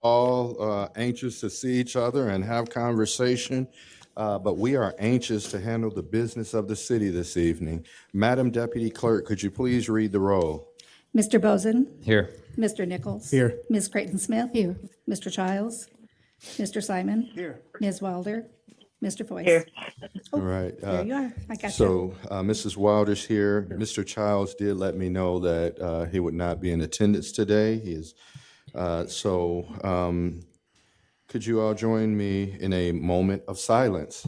All anxious to see each other and have conversation, but we are anxious to handle the business of the city this evening. Madam Deputy Clerk, could you please read the roll? Mr. Bozen? Here. Mr. Nichols? Here. Ms. Creighton Smith? Here. Mr. Childs? Mr. Simon? Here. Ms. Wilder? Mr. Foyce? Here. All right. There you are. I got you. So Mrs. Wilder's here. Mr. Childs did let me know that he would not be in attendance today. He is, could you all join me in a moment of silence?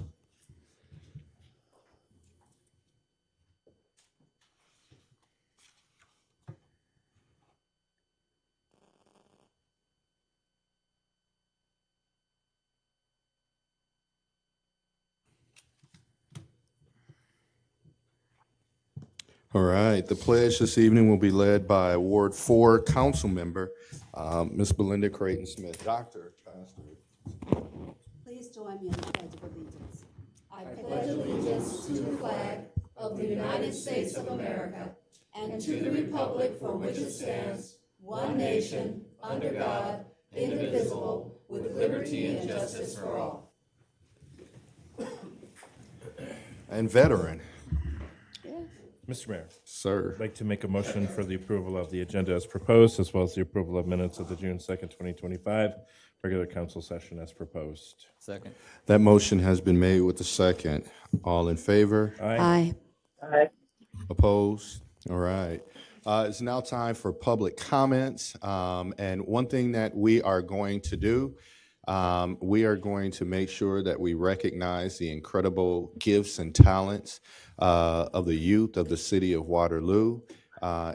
All right, the pledge this evening will be led by Ward 4 Council Member, Ms. Belinda Creighton Smith. Doctor, Pastor. Please join me in the Pledge of Allegiance. I pledge allegiance to the flag of the United States of America and to the republic for which it stands, one nation, under God, indivisible, with liberty and justice for all. And veteran, Mr. Mayor, sir. I'd like to make a motion for the approval of the agenda as proposed, as well as the approval of minutes of the June 2nd, 2025 regular council session as proposed. Second. That motion has been made with the second. All in favor? Aye. Aye. Opposed? All right. It's now time for public comments. And one thing that we are going to do, we are going to make sure that we recognize the incredible gifts and talents of the youth of the city of Waterloo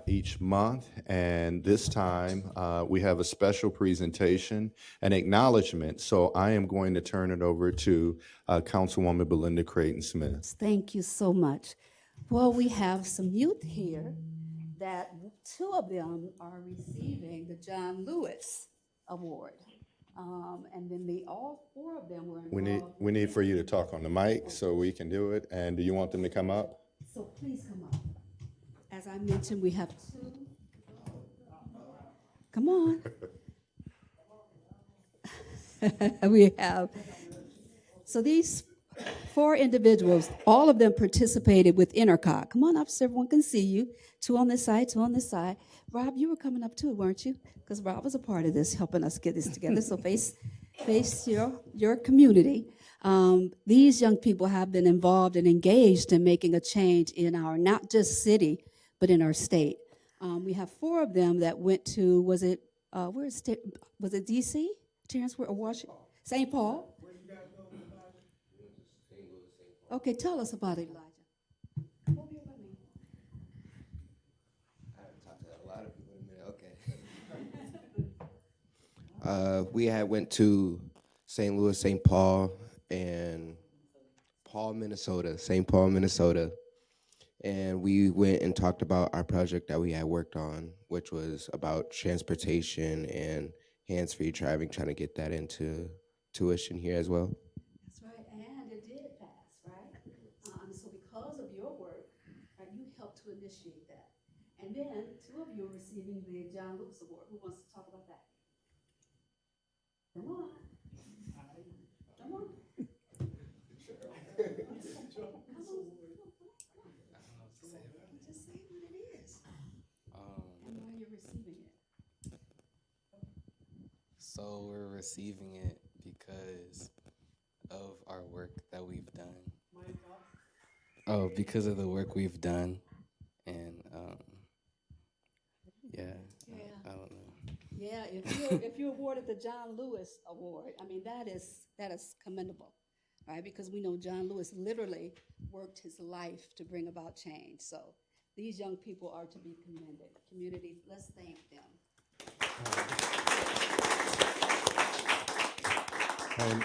each month. And this time, we have a special presentation and acknowledgement. So I am going to turn it over to Councilwoman Belinda Creighton Smith. Thank you so much. Well, we have some youth here that two of them are receiving the John Lewis Award. And then all four of them were involved. We need for you to talk on the mic so we can do it. And do you want them to come up? So please come up. As I mentioned, we have two. Come on. We have. So these four individuals, all of them participated with Intercot. Come on up so everyone can see you. Two on this side, two on this side. Rob, you were coming up too, weren't you? Because Rob was a part of this, helping us get this together. So face your community. These young people have been involved and engaged in making a change in our not just city, but in our state. We have four of them that went to, was it DC? Terrence, or Washington? St. Paul? Okay, tell us about it, Elijah. Come over here with me. I haven't talked to a lot of people in a minute. Okay. We had went to St. Louis, St. Paul, and St. Paul, Minnesota. And we went and talked about our project that we had worked on, which was about transportation and hands-free driving, trying to get that into tuition here as well. That's right, and it did pass, right? So because of your work, you helped to initiate that. And then two of you are receiving the John Lewis Award. Who wants to talk about that? Come on. Come on. Just say what it is. And why you're receiving it. So we're receiving it because of our work that we've done. Oh, because of the work we've done, and I don't know. Yeah, if you're awarded the John Lewis Award, I mean that is commendable, right? Because we know John Lewis literally worked his life to bring about change. So these young people are to be commended. Community, let's thank them. And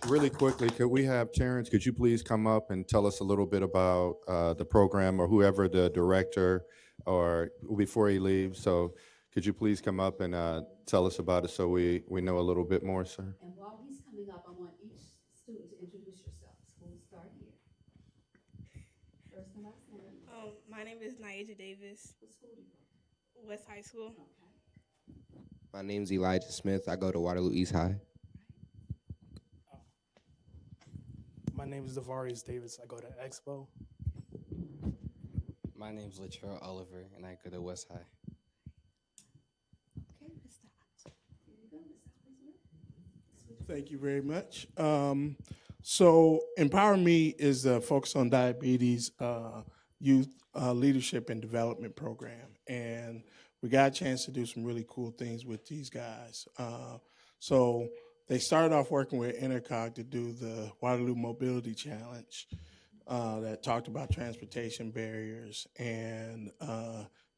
really quickly, could we have Terrence, could you please come up and tell us a little bit about the program or whoever the director or before he leaves? So could you please come up and tell us about it so we know a little bit more, sir? And while he's coming up, I want each student to introduce yourselves. We'll start here. First and last name. My name is Naija Davis, What school do you go to? West High School. Okay. My name's Elijah Smith. I go to Waterloo East High. My name is Devarius Davis. I go to Expo. My name's Latrell Oliver, and I go to West High. Thank you very much. So Empower Me is a focus on diabetes youth leadership and development program. And we got a chance to do some really cool things with these guys. So they started off working with Intercog to do the Waterloo Mobility Challenge that talked about transportation barriers and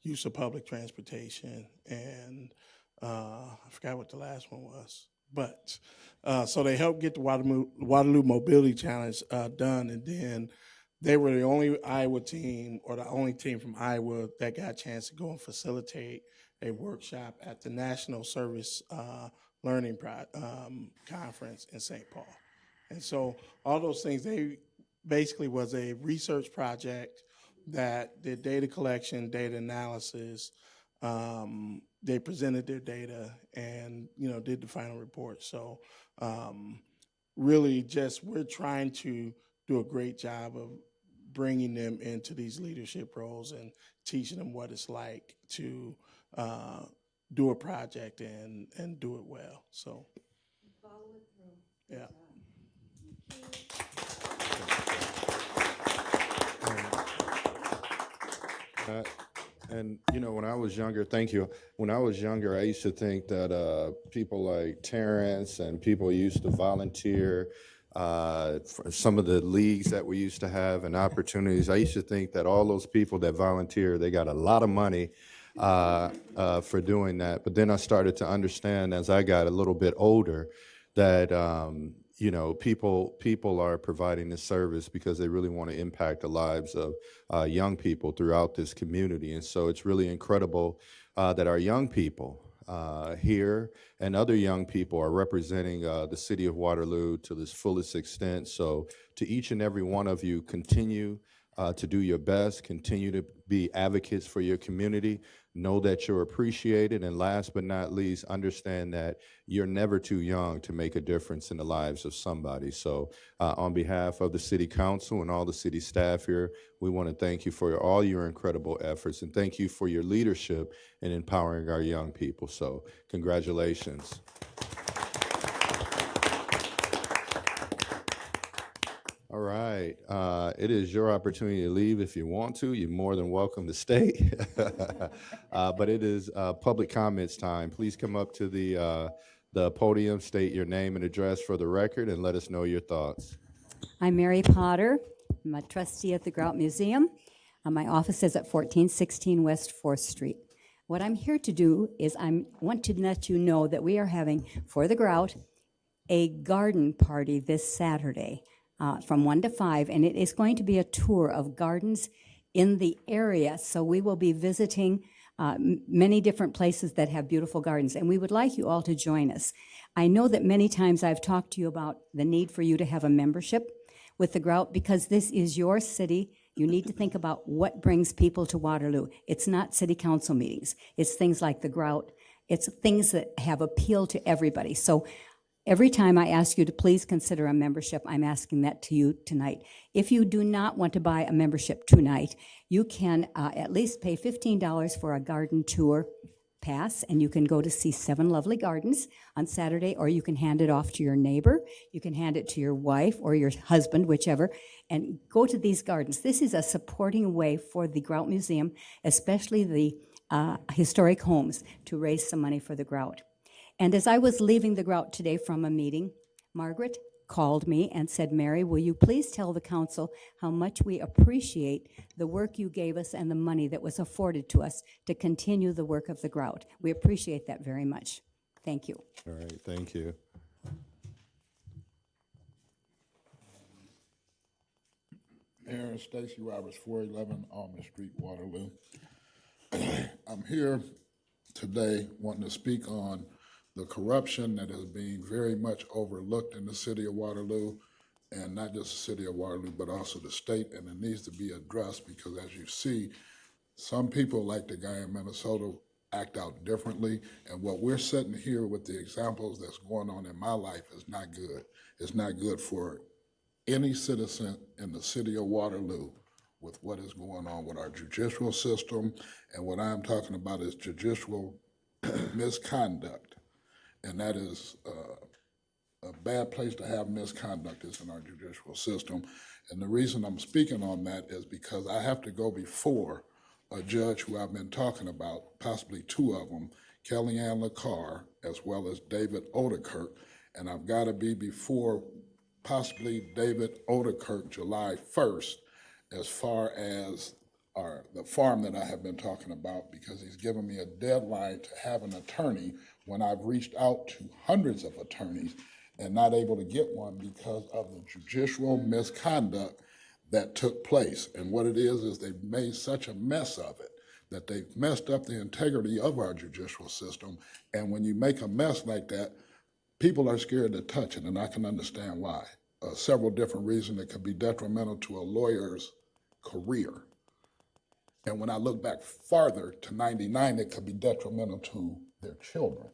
use of public transportation. And I forgot what the last one was. But so they helped get the Waterloo Mobility Challenge done, and then they were the only Iowa team, or the only team from Iowa, that got a chance to go and facilitate a workshop at the National Service Learning Conference in St. Paul. And so all those things, they basically was a research project that did data collection, data analysis. They presented their data and, did the final report. So really just we're trying to do a great job of bringing them into these leadership roles and teaching them what it's like to do a project and do it well. So Follow it through. yeah. And, when I was younger, thank you. When I was younger, I used to think that people like Terrence and people used to volunteer for some of the leagues that we used to have and opportunities. I used to think that all those people that volunteer, they got a lot of money for doing that. But then I started to understand as I got a little bit older that people are providing this service because they really want to impact the lives of young people throughout this community. And so it's really incredible that our young people here and other young people are representing the city of Waterloo to this fullest extent. So to each and every one of you, continue to do your best, continue to be advocates for your community. Know that you're appreciated, and last but not least, understand that you're never too young to make a difference in the lives of somebody. So on behalf of the City Council and all the city staff here, we want to thank you for all your incredible efforts, and thank you for your leadership in empowering our young people. So congratulations. All right. It is your opportunity to leave if you want to. You're more than welcome to stay. But it is public comments time. Please come up to the podium, state your name and address for the record, and let us know your thoughts. I'm Mary Potter. I'm a trustee at the Grout Museum. My office is at 1416 West 4th Street. What I'm here to do is I want to let you know that we are having, for the Grout, a garden party this Saturday. From 1 to 5, and it is going to be a tour of gardens in the area. So we will be visiting many different places that have beautiful gardens, and we would like you all to join us. I know that many times I've talked to you about the need for you to have a membership with the Grout because this is your city. You need to think about what brings people to Waterloo. It's not city council meetings. It's things like the Grout. It's things that have appeal to everybody. So every time I ask you to please consider a membership, I'm asking that to you tonight. If you do not want to buy a membership tonight, you can at least pay $15 for a garden tour pass, and you can go to see 7 lovely gardens on Saturday, or you can hand it off to your neighbor. You can hand it to your wife or your husband, whichever, and go to these gardens. This is a supporting way for the Grout Museum, especially the historic homes, to raise some money for the Grout. And as I was leaving the Grout today from a meeting, Margaret called me and said, Mary, will you please tell the council how much we appreciate the work you gave us and the money that was afforded to us to continue the work of the Grout. We appreciate that very much. Thank you. All right, thank you. Mayor Stacy Roberts, 411 Almond Street, Waterloo. I'm here today wanting to speak on the corruption that is being very much overlooked in the city of Waterloo, and not just the city of Waterloo, but also the state, and it needs to be addressed because as you see, some people like the guy in Minnesota act out differently. And what we're sitting here with the examples that's going on in my life is not good. It's not good for any citizen in the city of Waterloo with what is going on with our judicial system. And what I'm talking about is judicial misconduct. And that is a bad place to have misconduct is in our judicial system. And the reason I'm speaking on that is because I have to go before a judge who I've been talking about, possibly two of them, Kellyanne LaCarr, as well as David Odekirk, and I've got to be before possibly David Odekirk July 1st, as far as the farm that I have been talking about, because he's given me a deadline to have an attorney when I've reached out to hundreds of attorneys and not able to get one because of the judicial misconduct that took place. And what it is they've made such a mess of it that they've messed up the integrity of our judicial system. And when you make a mess like that, people are scared to touch it, and I can understand why. Several different reasons. It could be detrimental to a lawyer's career. And when I look back farther to 99, it could be detrimental to their children.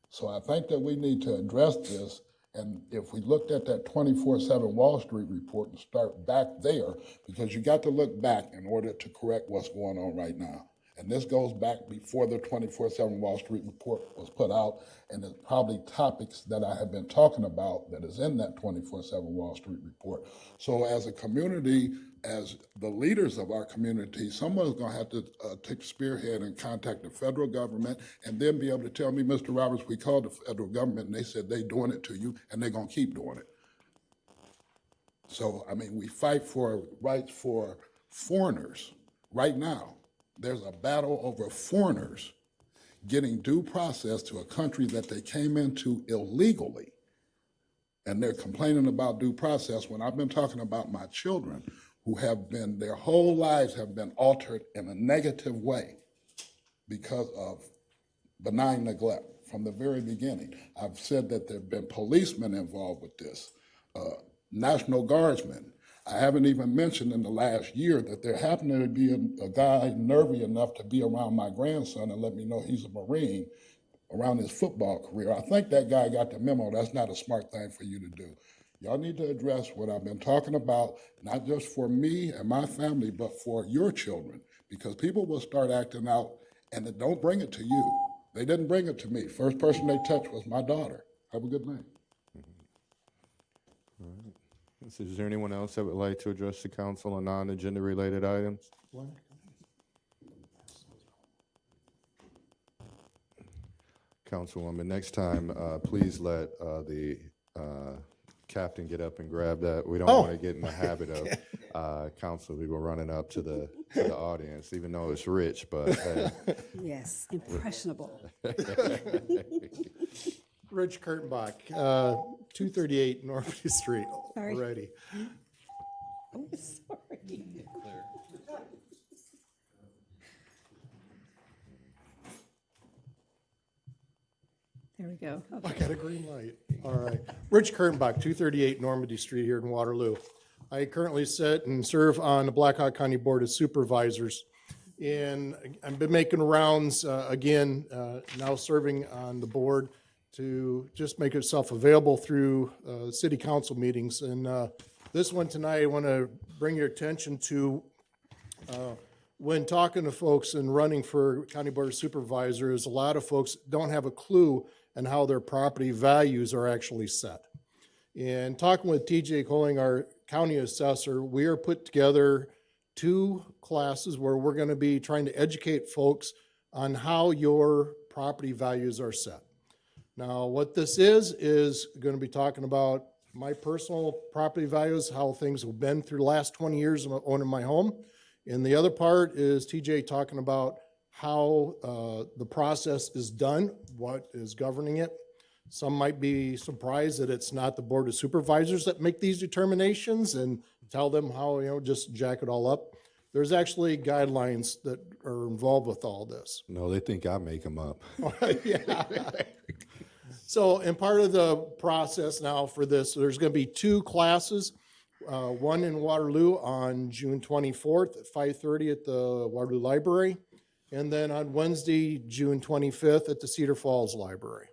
So I think that we need to address this. And if we looked at that 24/7 Wall Street report and start back there, because you got to look back in order to correct what's going on right now. And this goes back before the 24/7 Wall Street report was put out, and it's probably topics that I have been talking about that is in that 24/7 Wall Street report. So as a community, as the leaders of our community, someone's gonna have to take the spearhead and contact the federal government and then be able to tell me, Mr. Roberts, we called the federal government and they said they doing it to you and they're gonna keep doing it. So, I mean, we fight for rights for foreigners right now. There's a battle over foreigners getting due process to a country that they came into illegally. And they're complaining about due process when I've been talking about my children who have been, their whole lives have been altered in a negative way because of benign neglect from the very beginning. I've said that there have been policemen involved with this, National Guardsmen. I haven't even mentioned in the last year that there happened to be a guy nervy enough to be around my grandson and let me know he's a Marine around his football career. I think that guy got the memo. That's not a smart thing for you to do. Y'all need to address what I've been talking about, not just for me and my family, but for your children, because people will start acting out and don't bring it to you. They didn't bring it to me. First person they touched was my daughter. Have a good night. All right. So is there anyone else that would like to address the council on non-agenda related items? Councilwoman, next time, please let the captain get up and grab that. We don't want to get in the habit of council people running up to the audience, even though it's rich, but hey. Yes, impressionable. Rich Kurtenbach, 238 Normandy Street. Sorry. Already. Oh, sorry. There we go. I got a green light. All right. Rich Kurtenbach, 238 Normandy Street here in Waterloo. I currently sit and serve on the Blackhawk County Board of Supervisors. And I've been making rounds again, now serving on the board to just make itself available through city council meetings. And this one tonight, I want to bring your attention to when talking to folks and running for County Board of Supervisors, a lot of folks don't have a clue on how their property values are actually set. And talking with TJ Coling, our county assessor, we are put together 2 classes where we're going to be trying to educate folks on how your property values are set. Now, what this is going to be talking about my personal property values, how things have been through the last 20 years of owning my home. And the other part is TJ talking about how the process is done, what is governing it. Some might be surprised that it's not the Board of Supervisors that make these determinations and tell them how, just jack it all up. There's actually guidelines that are involved with all this. No, they think I make them up. Yeah. So, and part of the process now for this, there's going to be 2 classes, one in Waterloo on June 24th at 5:30 at the Waterloo Library, and then on Wednesday, June 25th at the Cedar Falls Library.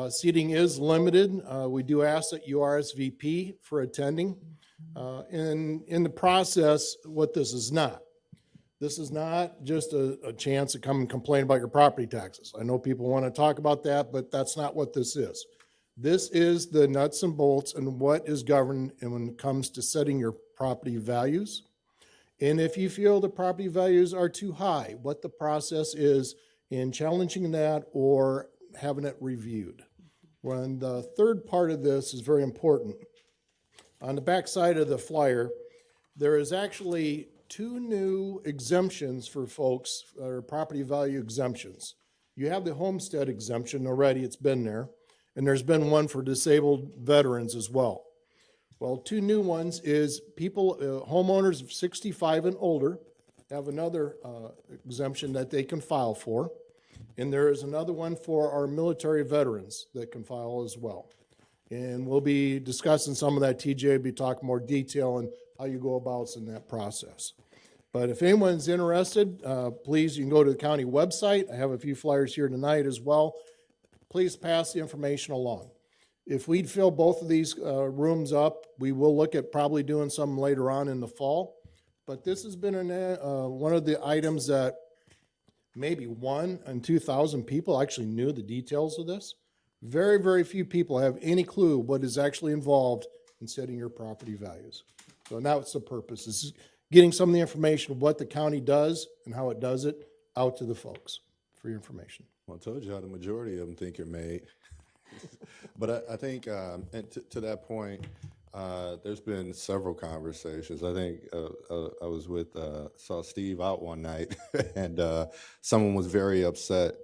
Seating is limited. We do ask that you RSVP for attending. In the process, what this is not just a chance to come and complain about your property taxes. I know people want to talk about that, but that's not what this is. This is the nuts and bolts and what is governed when it comes to setting your property values. And if you feel the property values are too high, what the process is in challenging that or having it reviewed. When the third part of this is very important. On the back side of the flyer, there is actually 2 new exemptions for folks, or property value exemptions. You have the homestead exemption already, it's been there, and there's been one for disabled veterans as well. Well, 2 new ones is people, homeowners of 65 and older have another exemption that they can file for. And there is another one for our military veterans that can file as well. And we'll be discussing some of that. TJ will be talking more detail on how you go about in that process. But if anyone's interested, please, you can go to the county website. I have a few flyers here tonight as well. Please pass the information along. If we fill both of these rooms up, we will look at probably doing some later on in the fall. But this has been one of the items that maybe 1 in 2,000 people actually knew the details of this. Very, very few people have any clue what is actually involved in setting your property values. So now it's the purpose. Is getting some of the information of what the county does and how it does it out to the folks for your information. Well, I told you how the majority of them think you're made. But I think, and to that point, there's been several conversations. I think I was saw Steve out one night, and someone was very upset,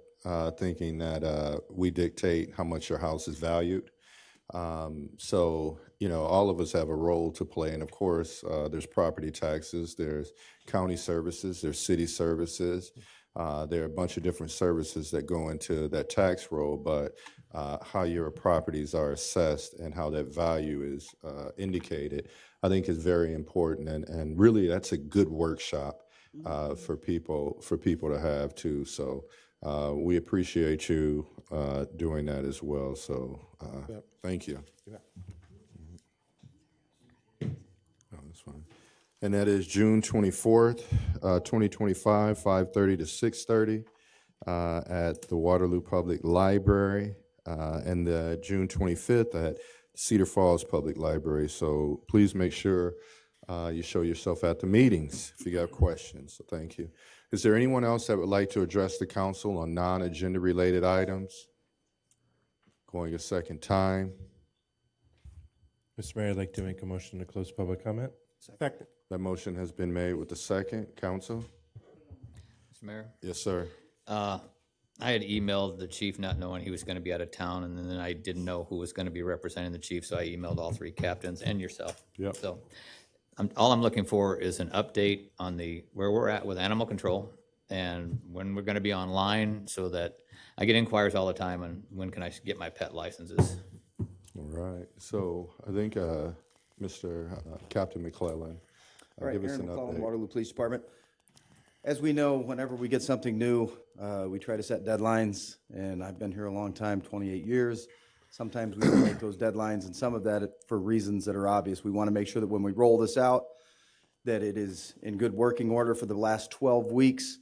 thinking that we dictate how much your house is valued. So, all of us have a role to play. And of course, there's property taxes, there's county services, there's city services. There are a bunch of different services that go into that tax roll, but how your properties are assessed and how that value is indicated, I think is very important. And really, that's a good workshop for people to have too. So we appreciate you doing that as well. So thank you. Oh, that's fine. And that is June 24th, 2025, 5:30 to 6:30 at the Waterloo Public Library, and the June 25th at Cedar Falls Public Library. So please make sure you show yourself at the meetings if you have questions. So thank you. Is there anyone else that would like to address the council on non-agenda related items? Going a second time. Mr. Mayor, I'd like to make a motion to close public comment. Second. That motion has been made with the second. Council? Mr. Mayor, Yes, sir. I had emailed the chief not knowing he was going to be out of town, and then I didn't know who was going to be representing the chief, so I emailed all 3 captains and yourself. Yep. So all I'm looking for is an update on where we're at with animal control and when we're going to be online, so that I get inquiries all the time on when can I get my pet licenses. All right. So I think Mr. Captain McClellan, All right, give us Aaron an McClellan, update. Waterloo Police Department. As we know, whenever we get something new, we try to set deadlines, and I've been here a long time, 28 years. Sometimes we don't make those deadlines, and some of that for reasons that are obvious. We want to make sure that when we roll this out, that it is in good working order. For the last 12 weeks,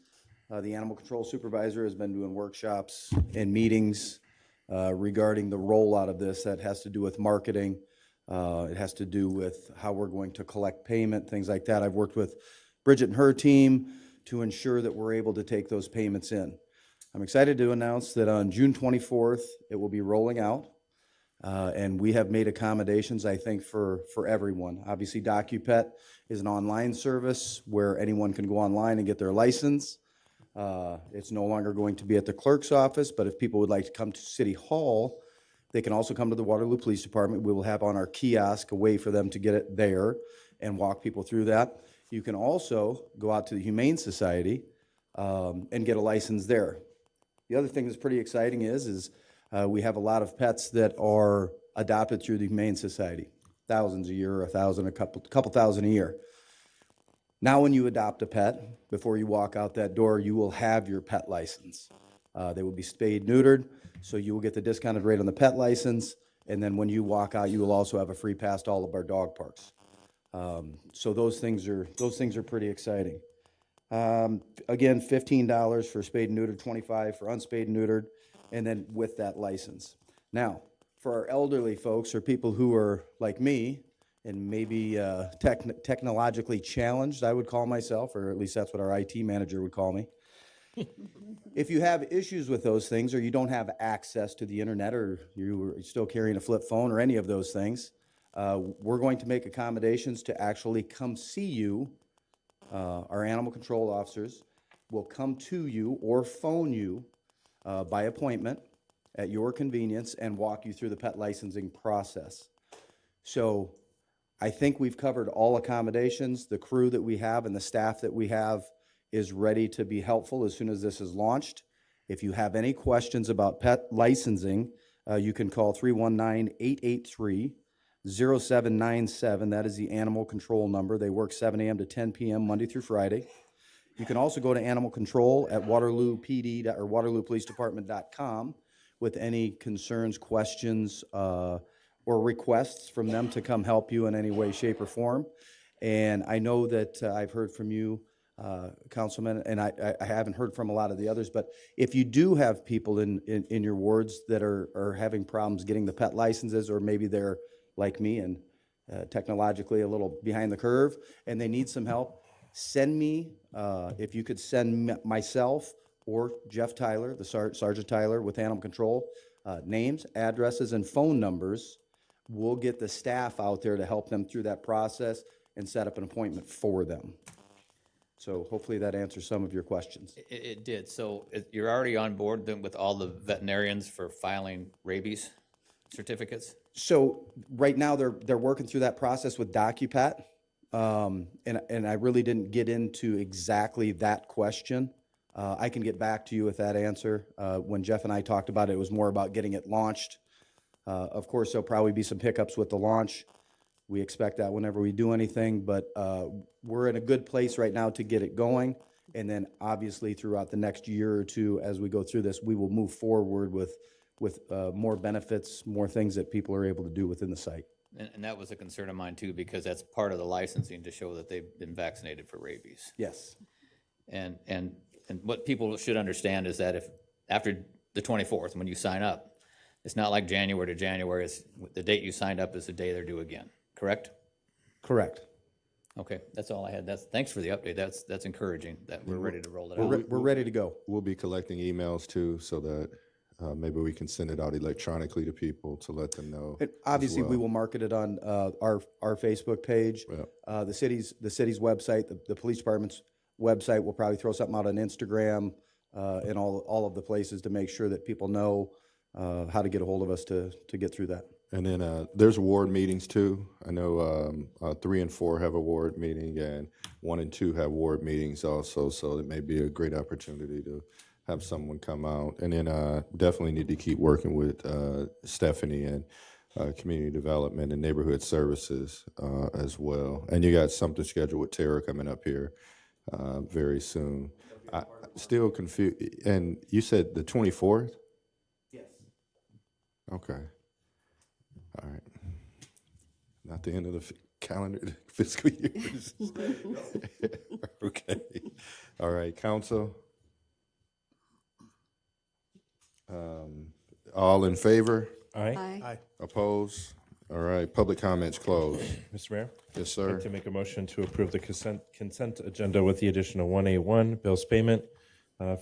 the animal control supervisor has been doing workshops and meetings regarding the rollout of this. That has to do with marketing. It has to do with how we're going to collect payment, things like that. I've worked with Bridget and her team to ensure that we're able to take those payments in. I'm excited to announce that on June 24th, it will be rolling out. And we have made accommodations, I think, for everyone. Obviously, DocuPet is an online service where anyone can go online and get their license. It's no longer going to be at the clerk's office, but if people would like to come to City Hall, they can also come to the Waterloo Police Department. We will have on our kiosk a way for them to get it there and walk people through that. You can also go out to the Humane Society and get a license there. The other thing that's pretty exciting is we have a lot of pets that are adopted through the Humane Society. Thousands a year, 1,000, a couple thousand a year. Now, when you adopt a pet, before you walk out that door, you will have your pet license. They will be spayed, neutered, so you will get the discounted rate on the pet license. And then when you walk out, you will also have a free pass to all of our dog parks. So those things are pretty exciting. Again, $15 for spayed and neutered, $25 for unspayed and neutered, and then with that license. Now, for our elderly folks or people who are like me and maybe technologically challenged, I would call myself, or at least that's what our IT manager would call me. If you have issues with those things, or you don't have access to the internet, or you're still carrying a flip phone or any of those things, we're going to make accommodations to actually come see you. Our animal control officers will come to you or phone you by appointment at your convenience and walk you through the pet licensing process. So I think we've covered all accommodations. The crew that we have and the staff that we have is ready to be helpful as soon as this is launched. If you have any questions about pet licensing, you can call 319-883-0797. That is the animal control number. They work 7 a.m. to 10 p.m. Monday through Friday. You can also go to animal control at Waterloo PD or WaterlooPoliceDepartment.com with any concerns, questions, or requests from them to come help you in any way, shape, or form. And I know that I've heard from you, Councilman, and I haven't heard from a lot of the others, but if you do have people in your wards that are having problems getting the pet licenses, or maybe they're like me and technologically a little behind the curve and they need some help, send me, if you could send myself or Jeff Tyler, the Sergeant Tyler with Animal Control, names, addresses, and phone numbers. We'll get the staff out there to help them through that process and set up an appointment for them. So hopefully that answers some of your questions. It did. So you're already on board then with all the veterinarians for filing rabies certificates? So right now they're working through that process with DocuPat, and I really didn't get into exactly that question. I can get back to you with that answer. When Jeff and I talked about it, it was more about getting it launched. Of course, there'll probably be some hiccups with the launch. We expect that whenever we do anything, but we're in a good place right now to get it going. And then obviously throughout the next year or two, as we go through this, we will move forward with more benefits, more things that people are able to do within the site. And that was a concern of mine too, because that's part of the licensing to show that they've been vaccinated for rabies. Yes. And what people should understand is that if after the 24th, when you sign up, it's not like January to January. It's the date you signed up is the day they're due again. Correct? Correct. Okay, that's all I had. Thanks for the update. That's encouraging that we're ready to roll it out. We're ready to go. We'll be collecting emails too, so that maybe we can send it out electronically to people to let them know. And obviously, as well. we will market it on our Facebook page, Yeah. the city's website, the police department's website. We'll probably throw something out on Instagram and all of the places to make sure that people know how to get a hold of us to get through that. And then there's ward meetings too. I know 3 and 4 have a ward meeting, and 1 and 2 have ward meetings also. So it may be a great opportunity to have someone come out. And then definitely need to keep working with Stephanie and community development and neighborhood services as well. And you got something scheduled with Tara coming up here very soon. Still confused. And you said the 24th? Yes. Okay. All right. Not the end of the calendar fiscal year. Okay. All right, council. All in favor? Aye. Aye. Opposed? All right, public comments closed. Mr. Mayor? Yes, I'd sir. like to make a motion to approve the consent agenda with the addition of 1A1, bills payment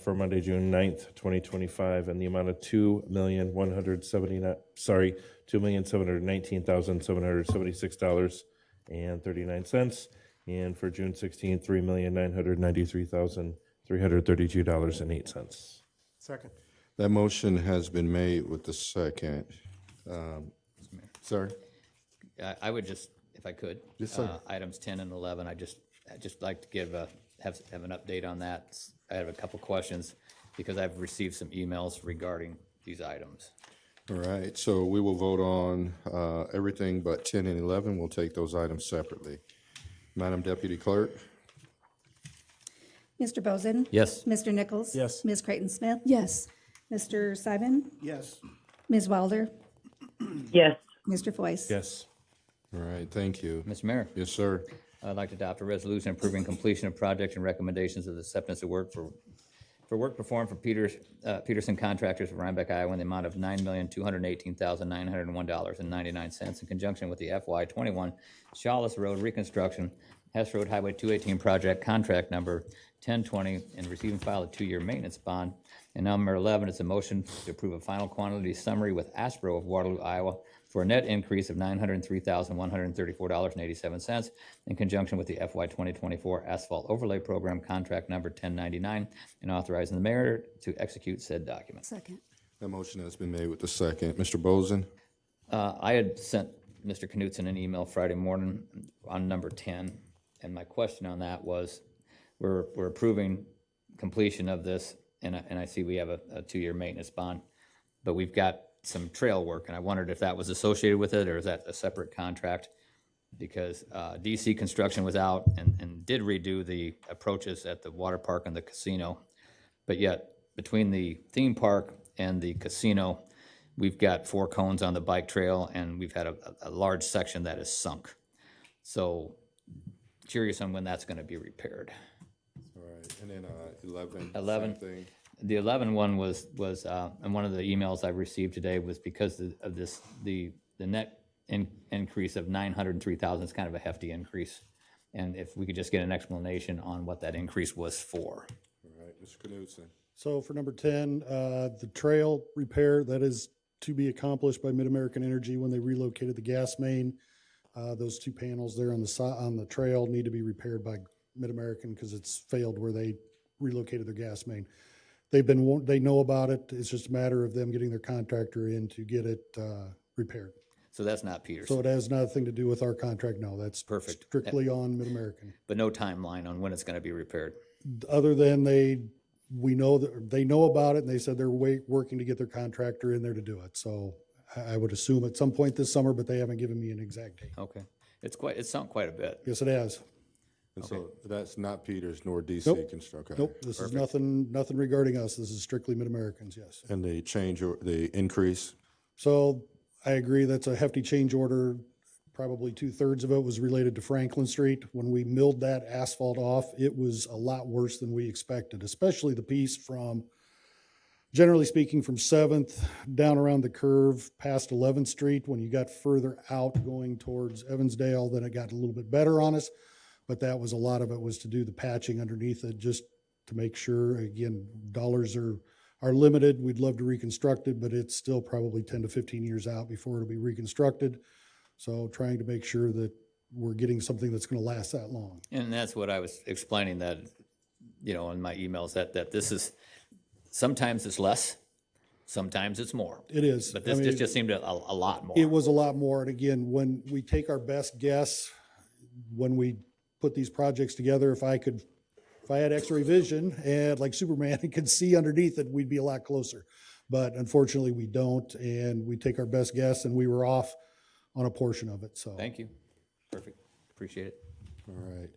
for Monday, June 9th, 2025, and the amount of $2,719,776.39. And for June 16th, $3,993,332.08. Second. That motion has been made with the second. Sir? I would just, if I could. Yes, sir. Items 10 and 11, I'd just like to give have an update on that. I have a couple questions because I've received some emails regarding these items. All right, so we will vote on everything but 10 and 11. We'll take those items separately. Madam Deputy Clerk? Mr. Bozen? Yes. Mr. Nichols? Yes. Ms. Creighton Smith? Yes. Mr. Simon? Yes. Ms. Wilder? yes, Mr. Foyce? Yes. All right, thank you. Mr. Mayor, Yes, sir. I'd like to adopt a resolution approving completion of project and recommendations of the acceptance of work for work performed for Peterson Contractors of Rhinebeck, Iowa, in the amount of $9,218,901.99 in conjunction with the FY '21 Shawless Road Reconstruction, Hess Road Highway 218 project, contract number 1020, and receive and file a 2-year maintenance bond. And number 11 is a motion to approve a final quantity summary with Aspro of Waterloo, Iowa, for a net increase of $903,134.87 in conjunction with the FY 2024 Asphalt Overlay Program, contract number 1099, and authorizing the mayor to execute said document. Second. That motion has been made with the second. Mr. Bozen? I had sent Mr. Knutson an email Friday morning on number 10, and my question on that was, we're approving completion of this, and I see we have a 2-year maintenance bond, but we've got some trail work, and I wondered if that was associated with it, or is that a separate contract? Because DC Construction was out and did redo the approaches at the water park and the casino, but yet between the theme park and the casino, we've got 4 cones on the bike trail, and we've had a large section that is sunk. So curious on when that's gonna be repaired. All right, and then 11. 11. Same thing. The 11 one was and one of the emails I received today was because of this, the net increase of 903,000 is kind of a hefty increase. And if we could just get an explanation on what that increase was for. All right, Mr. Knudsen. So for number 10, the trail repair, that is to be accomplished by Mid-American Energy when they relocated the gas main. Those 2 panels there on the trail need to be repaired by Mid-American because it's failed where they relocated their gas main. They know about it. It's just a matter of them getting their contractor in to get it repaired. So that's not Peterson. So it has nothing to do with our contract. No, that's Perfect. strictly on Mid-American. But no timeline on when it's going to be repaired. Other than we know that they know about it, and they said they're working to get their contractor in there to do it. So I would assume at some point this summer, but they haven't given me an exact date. Okay. It's sunk quite a bit. Yes, it has. And so that's not Peters nor DC Nope. Construction. Nope, this is nothing regarding us. This is strictly Mid-Americans, yes. And the change, or the increase? So I agree, that's a hefty change order. Probably 2/3 of it was related to Franklin Street. When we milled that asphalt off, it was a lot worse than we expected, especially the piece from, generally speaking, from 7th down around the curve past 11th Street. When you got further out going towards Evansdale, then it got a little bit better on us. But that was, a lot of it was to do the patching underneath it, just to make sure, again, dollars are limited. We'd love to reconstruct it, but it's still probably 10 to 15 years out before it'll be reconstructed. So trying to make sure that we're getting something that's gonna last that long. And that's what I was explaining, that, in my emails, that this is, sometimes it's less, sometimes it's more. It is. But this just seemed a lot more. It was a lot more, and again, when we take our best guess, when we put these projects together, if I had X-ray vision and like Superman and could see underneath it, we'd be a lot closer. But unfortunately, we don't, and we take our best guess, and we were off on a portion of it, so. Thank you. Perfect. Appreciate it. All right.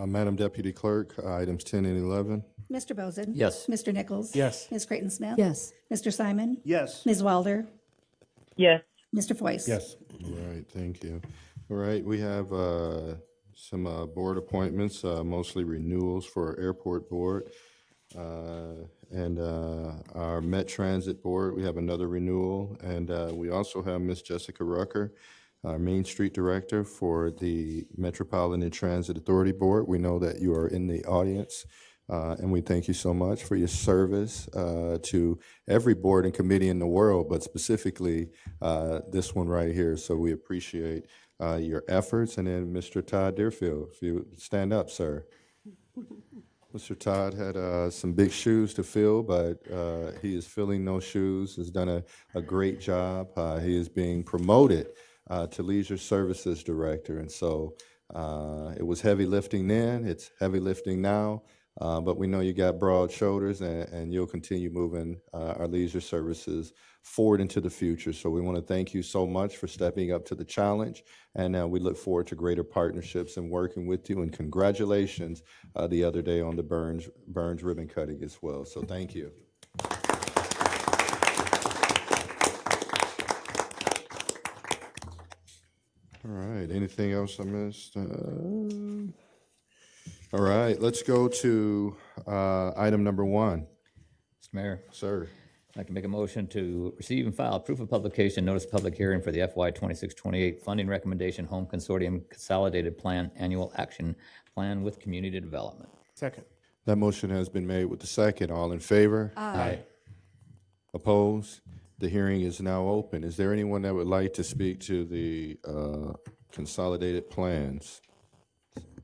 Madam Deputy Clerk, items 10 and 11. Mr. Bozen? Yes. Mr. Nichols? Yes. Ms. Creighton Smith? Yes. Mr. Simon? Yes. Ms. Wilder? yes, Mr. Foyce? Yes. All right, thank you. All right, we have some board appointments, mostly renewals for our airport board. And our Met Transit Board, we have another renewal. And we also have Miss Jessica Rucker, our Main Street Director for the Metropolitan Transit Authority Board. We know that you are in the audience, and we thank you so much for your service to every board and committee in the world, but specifically this one right here. So we appreciate your efforts. And then Mr. Todd Deerfield, if you stand up, sir. Mr. Todd had some big shoes to fill, but he is filling those shoes, has done a great job. He is being promoted to Leisure Services Director, and so it was heavy lifting then, it's heavy lifting now, But we know you got broad shoulders, and you'll continue moving our leisure services forward into the future. So we want to thank you so much for stepping up to the challenge, and we look forward to greater partnerships and working with you. And congratulations the other day on the Burns ribbon cutting as well. So thank you. All right, anything else I missed? All right, let's go to item number 1. Mr. Mayor, Sir. I'd like to make a motion to receive and file proof of publication, notice of public hearing for the FY 26-28 funding recommendation home consortium consolidated plan annual action plan with community development. Second. That motion has been made with the second. All in favor? Aye. Opposed? The hearing is now open. Is there anyone that would like to speak to the consolidated plans?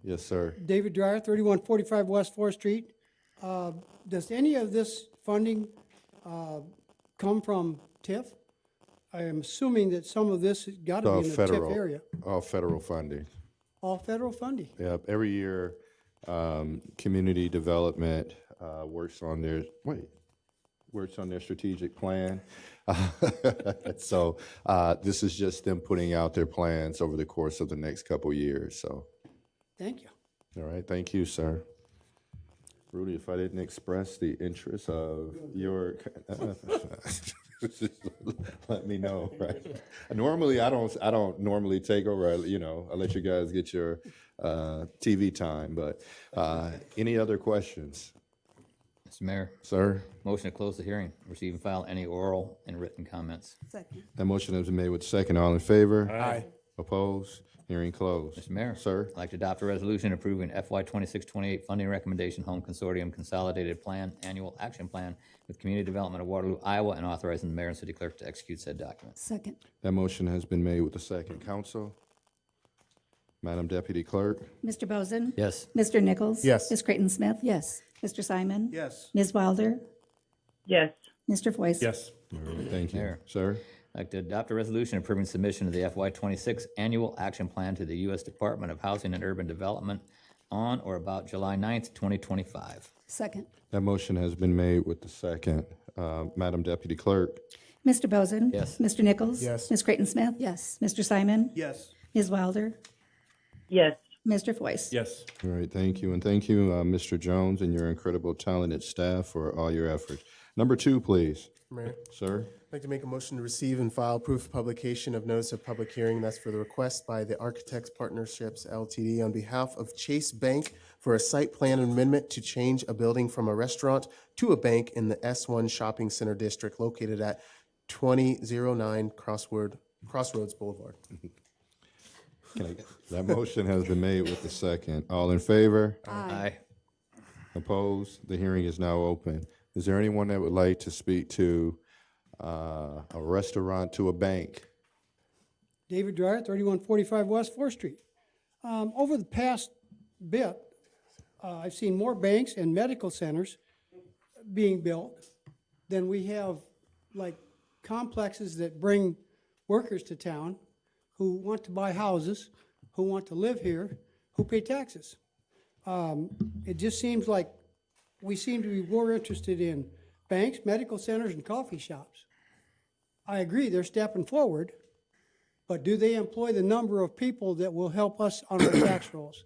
Yes, sir. David Dryer, 3145 West 4th Street. Does any of this funding come from TIF? I am assuming that some of this has got to be in the TIF area. All federal funding. All federal funding. Yep, every year, community development works on their strategic plan. So this is just them putting out their plans over the course of the next couple years. So, Thank you. all right, thank you, sir. Rudy, if I didn't express the interest of your, let me know, right? Normally, I don't normally take over. I let you guys get your TV time. But any other questions, Mr. Mayor, sir? motion to close the hearing, receive and file any oral and written comments. Second. That motion has been made with the second. All in favor? Aye. Opposed? Hearing closed. Mr. Mayor. Sir? I'd like to adopt a resolution approving FY 26-28 funding recommendation home consortium consolidated plan annual action plan with community development of Waterloo, Iowa, and authorizing the mayor and city clerk to execute said document. Second. That motion has been made with the second. Council? Madam Deputy Clerk? Mr. Bozen? Yes. Mr. Nichols? Yes. Ms. Creighton Smith? Yes. Mr. Simon? Yes. Ms. Wilder? Yes. Mr. Voice? Yes. All right, thank you. Mayor. Sir? I'd like to adopt a resolution approving submission of the FY 26 annual action plan to the U.S. Department of Housing and Urban Development on or about July 9th, 2025. Second. That motion has been made with the second. Madam Deputy Clerk? Mr. Bozen? Yes. Mr. Nichols? Yes. Ms. Creighton Smith? Yes. Mr. Simon? Yes. Ms. Wilder? Yes. Mr. Voice? Yes. All right, thank you. And thank you, Mr. Jones, and your incredible talented staff for all your efforts. Number 2, please. Mayor, Sir? I'd like to make a motion to receive and file proof of publication of notice of public hearing. That's for the request by the Architects Partnerships LTD on behalf of Chase Bank for a site plan amendment to change a building from a restaurant to a bank in the S1 Shopping Center District located at 2009 Crossroads Boulevard. That motion has been made with the second. All in favor? Aye. Opposed? The hearing is now open. Is there anyone that would like to speak to a restaurant to a bank? David Dryer, 3145 West 4th Street. Over the past bit, I've seen more banks and medical centers being built than we have, like, complexes that bring workers to town who want to buy houses, who want to live here, who pay taxes. It just seems like we seem to be more interested in banks, medical centers, and coffee shops. I agree, they're stepping forward, but do they employ the number of people that will help us on our tax rolls?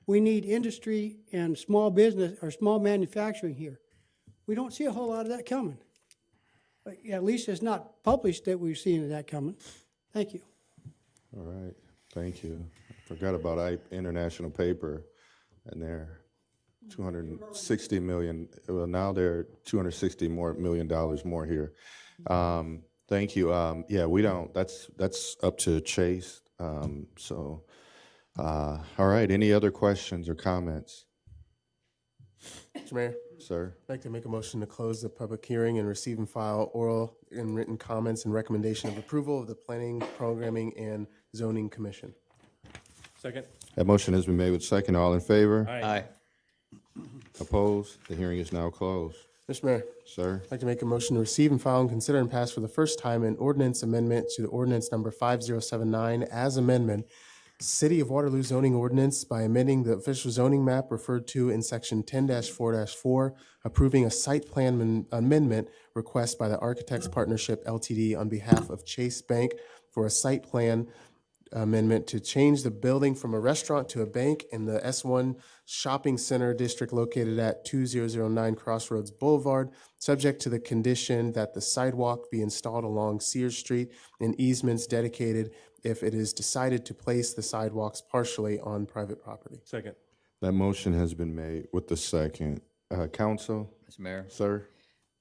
We need industry and small business or small manufacturing here. We don't see a whole lot of that coming. At least it's not published that we've seen that coming. Thank you. All right, thank you. I forgot about International Paper, and they're $260 million. Well, now they're $260 million more here. Thank you. Yeah, we don't. That's up to Chase. All right. Any other questions or comments, Mr. Mayor, sir? I'd like to make a motion to close the public hearing and receive and file oral and written comments and recommendation of approval of the Planning, Programming, and Zoning Commission. Second. That motion has been made with second. All in favor? Aye. Opposed? The hearing is now closed. Mr. Mayor, Sir? I'd like to make a motion to receive and file and consider and pass for the first time an ordinance amendment to the ordinance number 5079 as amendment City of Waterloo zoning ordinance by amending the official zoning map referred to in section 10-4-4, approving a site plan amendment request by the Architects Partnership LTD on behalf of Chase Bank for a site plan amendment to change the building from a restaurant to a bank in the S1 Shopping Center District located at 2009 Crossroads Boulevard, subject to the condition that the sidewalk be installed along Sears Street and easements dedicated if it is decided to place the sidewalks partially on private property. Second. That motion has been made with the second. Counsel? Mr. Mayor, Sir?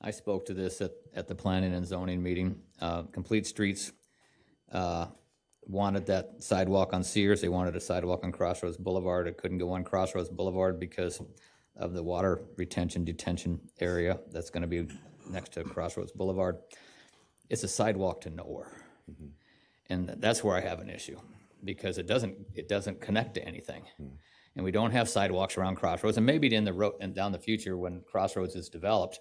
I spoke to this at the planning and zoning meeting. Complete Streets wanted that sidewalk on Sears. They wanted a sidewalk on Crossroads Boulevard. It couldn't go on Crossroads Boulevard because of the water retention detention area that's going to be next to Crossroads Boulevard. It's a sidewalk to nowhere. And that's where I have an issue, because it doesn't connect to anything. And we don't have sidewalks around Crossroads, and maybe in the road and down the future when Crossroads is developed,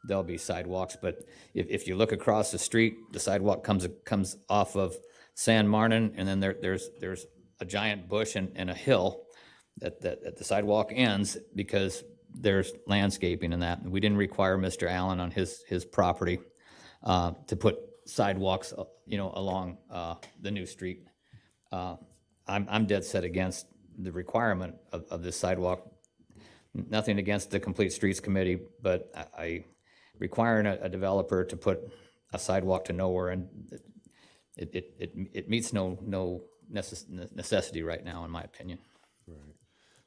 there'll be sidewalks. But if you look across the street, the sidewalk comes off of San Martin, and then there's a giant bush and a hill that the sidewalk ends because there's landscaping and that. And we didn't require Mr. Allen on his property to put sidewalks, along the new street. I'm dead set against the requirement of this sidewalk. Nothing against the Complete Streets Committee, but I requiring a developer to put a sidewalk to nowhere, and it meets no necessity right now, in my opinion. Right.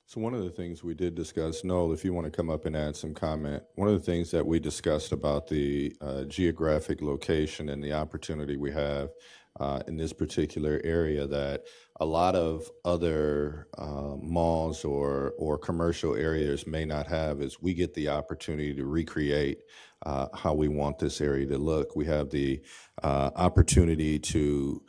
So one of the things we did discuss, Noel, if you want to come up and add some comment, one of the things that we discussed about the geographic location and the opportunity we have in this particular area that a lot of other malls or commercial areas may not have is we get the opportunity to recreate how we want this area to look. We have the opportunity to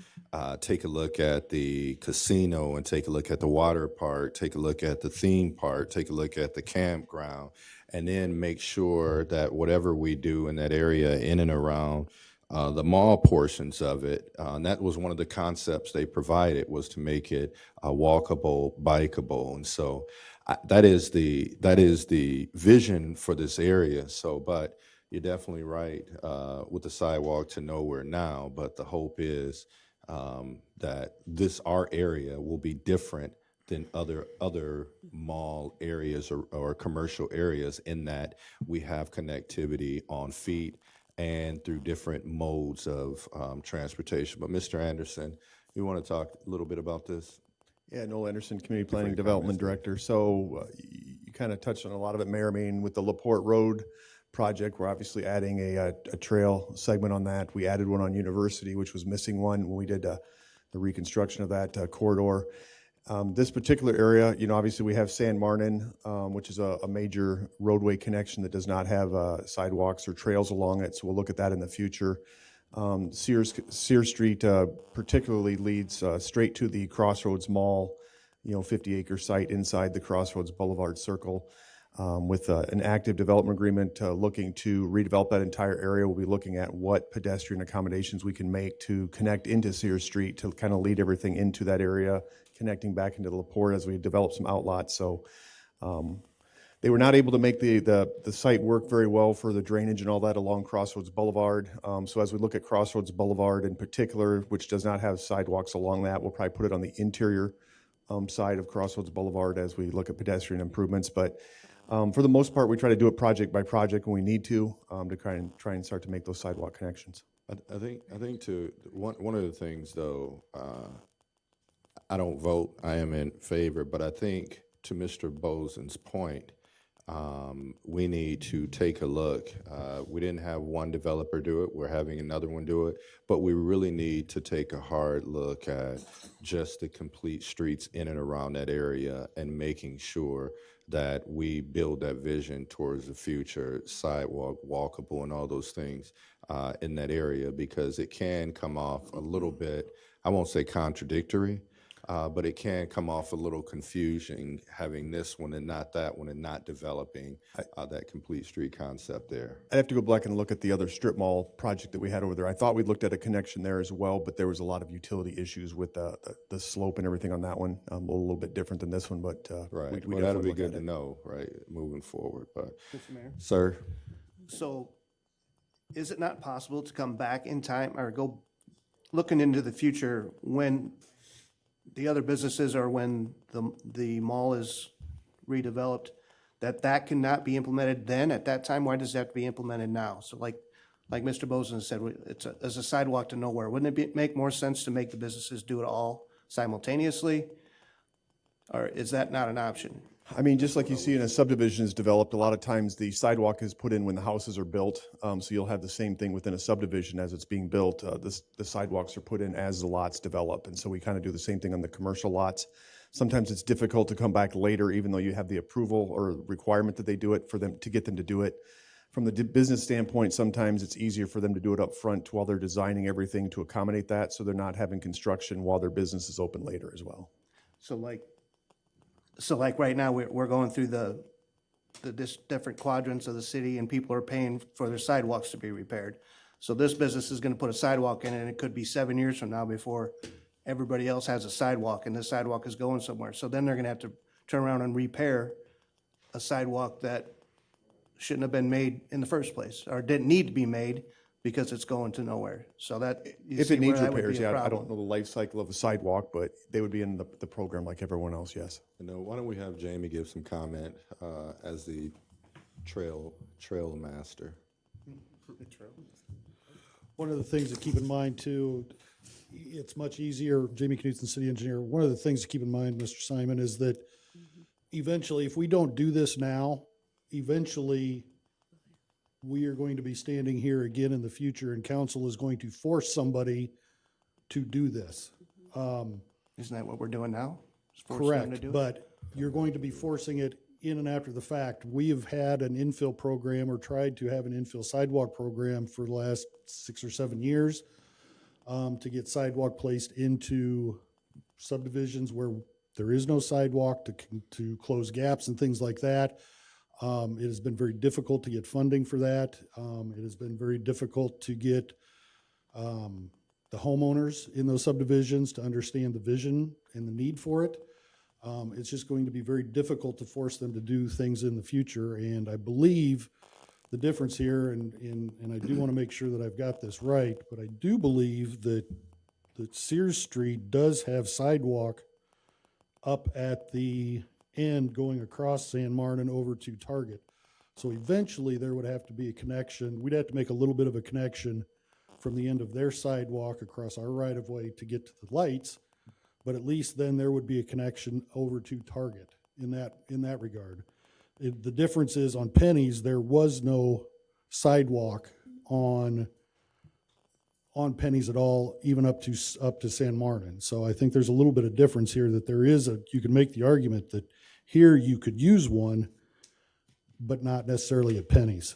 take a look at the casino and take a look at the water park, take a look at the theme park, take a look at the campground, and then make sure that whatever we do in that area in and around the mall portions of it, and that was one of the concepts they provided, was to make it walkable, bikeable. And so that is the vision for this area. So, but you're definitely right with the sidewalk to nowhere now, but the hope is that our area will be different than other mall areas or commercial areas, in that we have connectivity on feet and through different modes of transportation. But Mr. Anderson, you want to talk a little bit about this? Yeah, Noel Anderson, Community Planning Development Director. So you kind of touched on a lot of it, Mayor. I mean, with the LaPorte Road project, we're obviously adding a trail segment on that. We added one on University, which was missing one when we did the reconstruction of that corridor. This particular area, obviously we have San Martin, which is a major roadway connection that does not have sidewalks or trails along it, so we'll look at that in the future. Sears Street particularly leads straight to the Crossroads Mall, 50-acre site inside the Crossroads Boulevard Circle. With an active development agreement looking to redevelop that entire area. We'll be looking at what pedestrian accommodations we can make to connect into Sears Street to kind of lead everything into that area, connecting back into LaPorte as we develop some outlots. So they were not able to make the site work very well for the drainage and all that along Crossroads Boulevard. So as we look at Crossroads Boulevard in particular, which does not have sidewalks along that, we'll probably put it on the interior side of Crossroads Boulevard as we look at pedestrian improvements. But for the most part, we try to do it project by project when we need to try and start to make those sidewalk connections. I think to one of the things though, I don't vote, I am in favor, but I think to Mr. Bozen's point, we need to take a look. We didn't have one developer do it, we're having another one do it, but we really need to take a hard look at just the complete streets in and around that area and making sure that we build that vision towards the future, sidewalk, walkable, and all those things in that area, because it can come off a little bit, I won't say contradictory, but it can come off a little confusing having this one and not that one and not developing that complete street concept there. I'd have to go back and look at the other strip mall project that we had over there. I thought we'd looked at a connection there as well, but there was a lot of utility issues with the slope and everything on that one. A little bit different than this one, but Right. we Well, that'll definitely be look good at to it. know, right, moving forward. But, Mr. Mayor? sir, So is it not possible to come back in time or go looking into the future when the other businesses or when the mall is redeveloped, that cannot be implemented then at that time? Why does it have to be implemented now? So like Mr. Boson said, it's a sidewalk to nowhere. Wouldn't it make more sense to make the businesses do it all simultaneously? Or is that not an option? I mean, just like you see in a subdivision is developed, a lot of times the sidewalk is put in when the houses are built. So you'll have the same thing within a subdivision as it's being built. The sidewalks are put in as the lots develop. And so we kind of do the same thing on the commercial lots. Sometimes it's difficult to come back later, even though you have the approval or requirement that they do it, for them to get them to do it. From the business standpoint, sometimes it's easier for them to do it up front while they're designing everything to accommodate that, so they're not having construction while their business is open later as well. So like right now, we're going through the different quadrants of the city and people are paying for their sidewalks to be repaired. So this business is gonna put a sidewalk in and it could be 7 years from now before everybody else has a sidewalk and this sidewalk is going somewhere. So then they're gonna have to turn around and repair a sidewalk that shouldn't have been made in the first place or didn't need to be made because it's going to nowhere. So that, you If see it where needs that would repairs, be a yeah, I problem. don't know the life cycle of a sidewalk, but they would be in the program like everyone else, yes. and why don't we have Jamie give some comment as the trail master? One of the things to keep in mind too, it's much easier, Jamie Knudsen, city engineer, one of the things to keep in mind, Mr. Simon, is that eventually, if we don't do this now, eventually we are going to be standing here again in the future and council is going to force somebody to do this. Isn't that what we're doing now? Just force them to Correct, do it? but you're going to be forcing it in and after the fact. We have had an infill program or tried to have an infill sidewalk program for the last 6 or 7 years to get sidewalk placed into subdivisions where there is no sidewalk to close gaps and things like that. It has been very difficult to get funding for that. It has been very difficult to get the homeowners in those subdivisions to understand the vision and the need for it. It's just going to be very difficult to force them to do things in the future. And I believe the difference here, and I do want to make sure that I've got this right, but I do believe that Sears Street does have sidewalk up at the end going across San Martin over to Target. So eventually there would have to be a connection. We'd have to make a little bit of a connection from the end of their sidewalk across our right of way to get to the lights. But at least then there would be a connection over to Target in that regard. The difference is on Penny's, there was no sidewalk on Penny's at all, even up to San Martin. So I think there's a little bit of difference here that you can make the argument that here you could use one, but not necessarily at Penny's.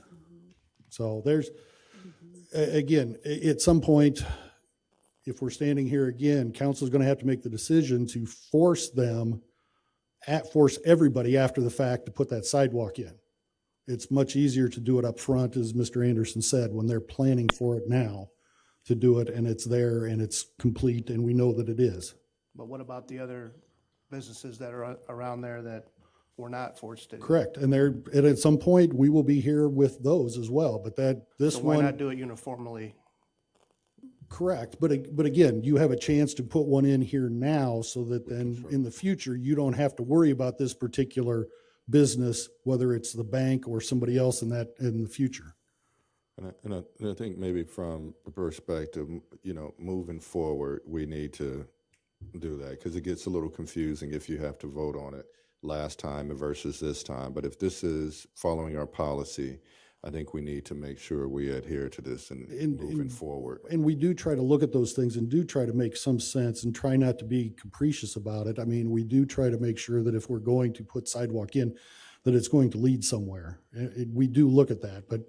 So there's, again, at some point, if we're standing here again, council's gonna have to make the decision to force everybody after the fact to put that sidewalk in. It's much easier to do it up front, as Mr. Anderson said, when they're planning for it now to do it and it's there and it's complete and we know that it is. But what about the other businesses that are around there that were not forced to? Correct, and at some point, we will be here with those as well, but this So why one. not do it uniformly? Correct, but again, you have a chance to put one in here now so that then in the future, you don't have to worry about this particular business, whether it's the bank or somebody else in the future. And I think maybe from the perspective, moving forward, we need to do that because it gets a little confusing if you have to vote on it last time versus this time. But if this is following our policy, I think we need to make sure we adhere to this and moving forward. And we do try to look at those things and do try to make some sense and try not to be capricious about it. I mean, we do try to make sure that if we're going to put sidewalk in, that it's going to lead somewhere. We do look at that, but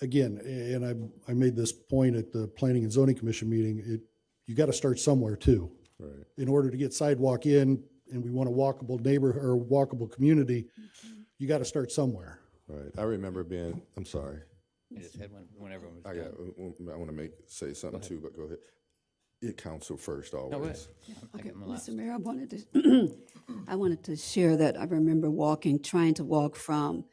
again, and I made this point at the Planning and Zoning Commission meeting, you got to start somewhere too. Right. In order to get sidewalk in, and we want a walkable neighbor or walkable community, you got to start somewhere. Right. I remember being, I'm sorry. I just had when everyone was I done. want to say something too, but go ahead. It council first always. No, go ahead. I Okay, get my last. Mr. Mayor, I wanted to share that I remember trying to walk from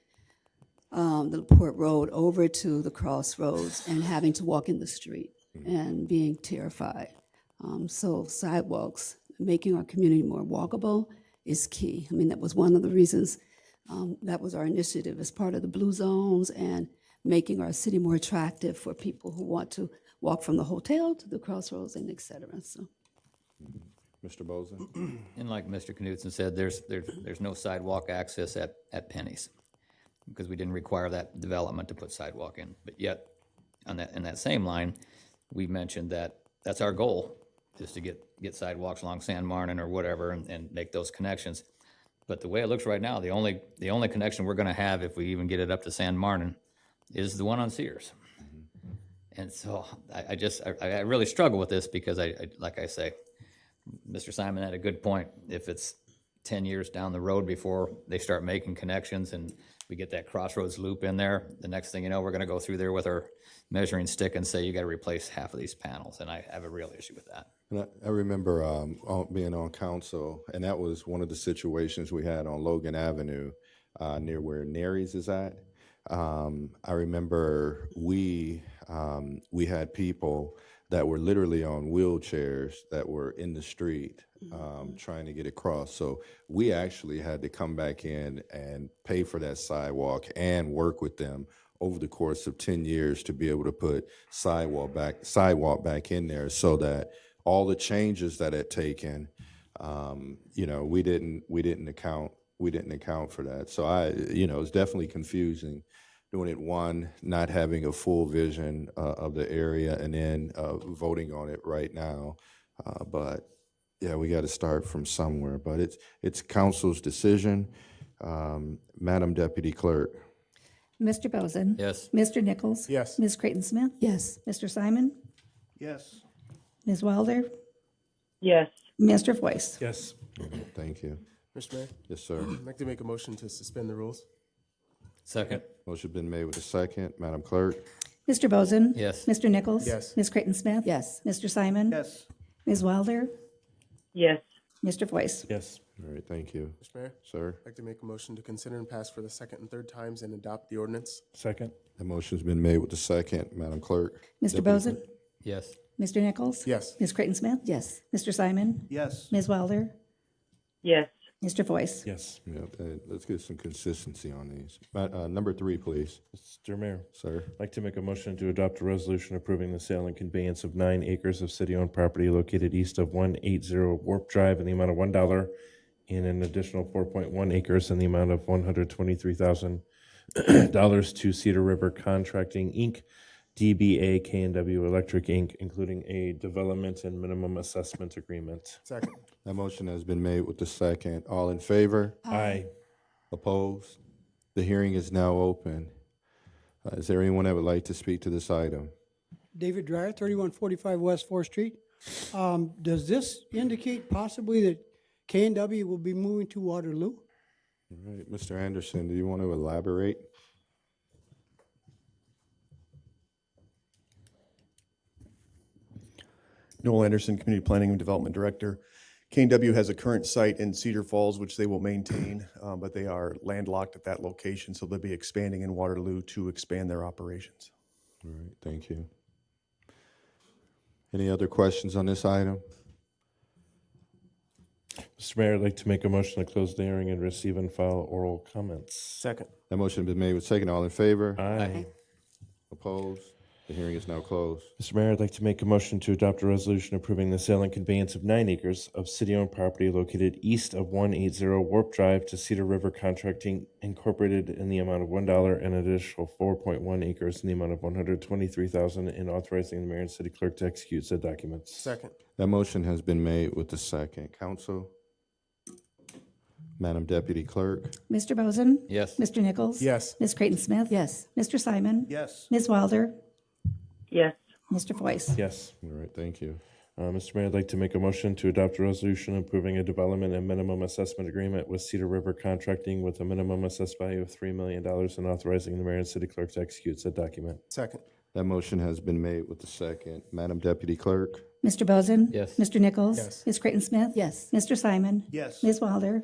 the Port Road over to the crossroads and having to walk in the street and being terrified. So sidewalks, making our community more walkable is key. I mean, that was one of the reasons, that was our initiative as part of the Blue Zones and making our city more attractive for people who want to walk from the hotel to the crossroads and et cetera, so. Mr. Bozen? And like Mr. Knudsen said, there's no sidewalk access at Penny's because we didn't require that development to put sidewalk in. But yet, in that same line, we mentioned that that's our goal, is to get sidewalks along San Martin or whatever and make those connections. But the way it looks right now, the only connection we're gonna have if we even get it up to San Martin is the one on Sears. And so I really struggle with this because like I say, Mr. Simon had a good point. If it's 10 years down the road before they start making connections and we get that crossroads loop in there, the next thing you know, we're gonna go through there with our measuring stick and say, you gotta replace half of these panels. And I have a real issue with that. And I remember being on council, and that was one of the situations we had on Logan Avenue near where Nary's is at. I remember we had people that were literally on wheelchairs that were in the street trying to get across. So we actually had to come back in and pay for that sidewalk and work with them over the course of 10 years to be able to put sidewalk back in there so that all the changes that had taken, we didn't account for that. So it's definitely confusing doing it, one, not having a full vision of the area, and then voting on it right now. But yeah, we got to start from somewhere. But it's council's decision. Madam Deputy Clerk. Mr. Bozen? Yes. Mr. Nichols? Yes. Ms. Creighton Smith? Yes. Mr. Simon? Yes. Ms. Wilder? Yes. Mr. Voice? Yes. Thank you. Mr. Mayor, Yes, sir. I'd like to make a motion to suspend the rules. Second. Motion been made with a second. Madam Clerk. Mr. Bozen? Yes. Mr. Nichols? Yes. Ms. Creighton Smith? Yes. Mr. Simon? Yes. Ms. Wilder? Yes. Mr. Voice? Yes. All right, thank you. Mr. Mayor, Sir. I'd like to make a motion to consider and pass for the second and third times and adopt the ordinance. Second. The motion's been made with the second. Madam Clerk. Mr. Deputy Bozen? Clerk. Yes. Mr. Nichols? Yes. Ms. Creighton Smith? Yes. Mr. Simon? Yes. Ms. Wilder? Yes. Mr. Voice? Yes. Yeah, let's get some consistency on these. Number 3, please. Mr. Mayor, Sir. I'd like to make a motion to adopt a resolution approving the sale and conveyance of 9 acres of city-owned property located east of 180 Warp Drive in the amount of $1 and an additional 4.1 acres in the amount of $123,000 to Cedar River Contracting, Inc., DBA K&W Electric, Inc., including a development and minimum assessment agreement. Second. That motion has been made with the second. All in favor? Aye. Opposed? The hearing is now open. Is there anyone that would like to speak to this item? David Dryer, 3145 West 4th Street. Does this indicate possibly that K&W will be moving to Waterloo? All right, Mr. Anderson, do you want to elaborate? Noel Anderson, Community Planning and Development Director. K&W has a current site in Cedar Falls, which they will maintain, but they are landlocked at that location, so they'll be expanding in Waterloo to expand their operations. All right, thank you. Any other questions on this item? Mr. Mayor, I'd like to make a motion to close the hearing and receive and file oral comments. Second. That motion has been made with second. All in favor? Aye. Opposed? The hearing is now closed. Mr. Mayor, I'd like to make a motion to adopt a resolution approving the sale and conveyance of 9 acres of city-owned property located east of 180 Warp Drive to Cedar River Contracting Incorporated in the amount of $1 and an additional 4.1 acres in the amount of $123,000 and authorizing the mayor and city clerk to execute said documents. Second. That motion has been made with the second. Council? Madam Deputy Clerk? Mr. Bozen? Yes. Mr. Nichols? Yes. Ms. Creighton Smith? Yes. Mr. Simon? Yes. Ms. Wilder? Yes. Mr. Voice? Yes. All right, thank you. Mr. Mayor, I'd like to make a motion to adopt a resolution approving a development and minimum assessment agreement with Cedar River Contracting with a minimum assessed value of $3 million and authorizing the mayor and city clerk to execute said document. Second. That motion has been made with the second. Madam Deputy Clerk? Mr. Bozen? Yes. Mr. Nichols? Yes. Ms. Creighton Smith? Yes. Mr. Simon? Yes. Ms. Wilder?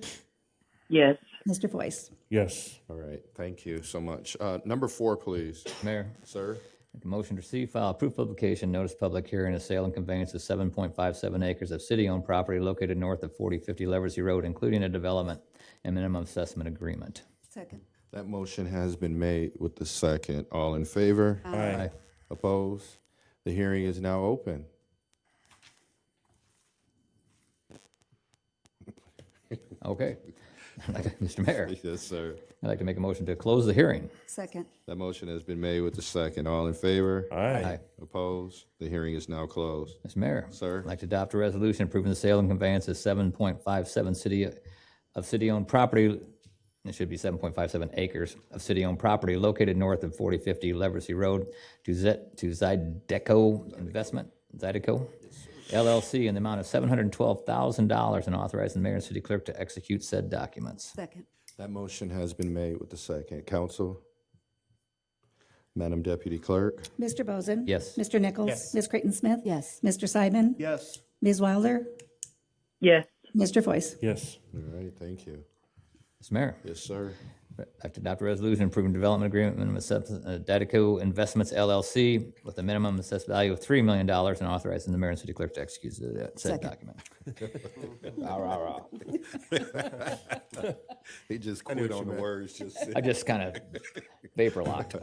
Yes. Mr. Voice? Yes. All right, thank you so much. Number 4, please. Mayor, Sir? make a motion to receive, file, approve publication, notice public hearing, a sale and conveyance of 7.57 acres of city-owned property located north of 4050 Leversey Road, including a development and minimum assessment agreement. Second. That motion has been made with the second. All in favor? Aye. Opposed? The hearing is now open. Okay. Mr. Mayor, Yes, sir. I'd like to make a motion to close the hearing. Second. That motion has been made with the second. All in favor? Aye. Opposed? The hearing is now closed. Mr. Mayor. Sir? I'd like to adopt a resolution approving the sale and conveyance of 7.57 city-owned property, it should be 7.57 acres of city-owned property located north of 4050 Leversey Road to Zydeco Investment, Zydeco LLC in the amount of $712,000 and authorizing the mayor and city clerk to execute said documents. Second. That motion has been made with the second. Council? Madam Deputy Clerk? Mr. Bozen? Yes. Mr. Nichols? Yes. Ms. Creighton Smith? Yes. Mr. Simon? Yes. Ms. Wilder? Yes. Mr. Voice? Yes. All right, thank you. Mr. Mayor. Yes, sir. I'd like to adopt a resolution approving development agreement with Zydeco Investments LLC with a minimum assessed value of $3 million and authorizing the mayor and city clerk to execute said Second. document. Rah, rah, rah. He just I knew quit what on you the meant. words. Just I just kind of vapor locked.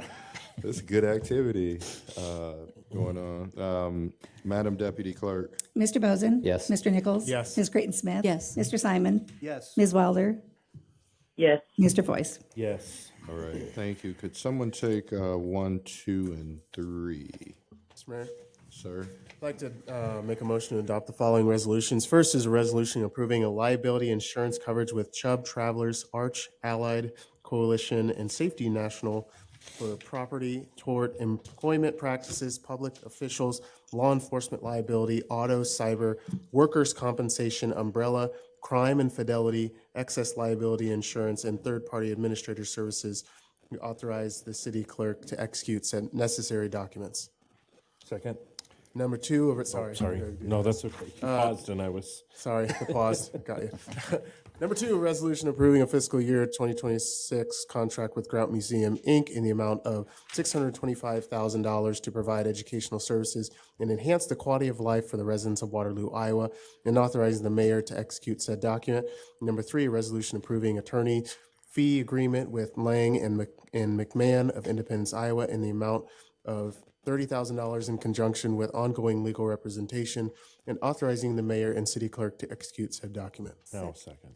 That's good activity going on. Madam Deputy Clerk? Mr. Bozen? Yes. Mr. Nichols? Yes. Ms. Creighton Smith? Yes. Mr. Simon? Yes. Ms. Wilder? Yes. Mr. Voice? Yes. All right, thank you. Could someone take 1, 2, and 3? Mr. Mayor? Sir? I'd like to make a motion to adopt the following resolutions. First is a resolution approving a liability insurance coverage with Chubb Travelers, Arch Allied Coalition, and Safety National for property, tort, employment practices, public officials, law enforcement liability, auto, cyber, workers' compensation, umbrella, crime and fidelity, excess liability insurance, and third-party administrator services. We authorize the city clerk to execute said necessary documents. Second. Number 2, sorry. Sorry. No, that's okay. You paused and I was. Sorry, the pause, got you. Number 2, a resolution approving a fiscal year 2026 contract with Grout Museum, Inc. in the amount of $625,000 to provide educational services and enhance the quality of life for the residents of Waterloo, Iowa, and authorizing the mayor to execute said document. Number 3, a resolution approving attorney fee agreement with Lang and McMahon of Independence, Iowa, in the amount of $30,000 in conjunction with ongoing legal representation, and authorizing the mayor and city clerk to execute said document. No, second.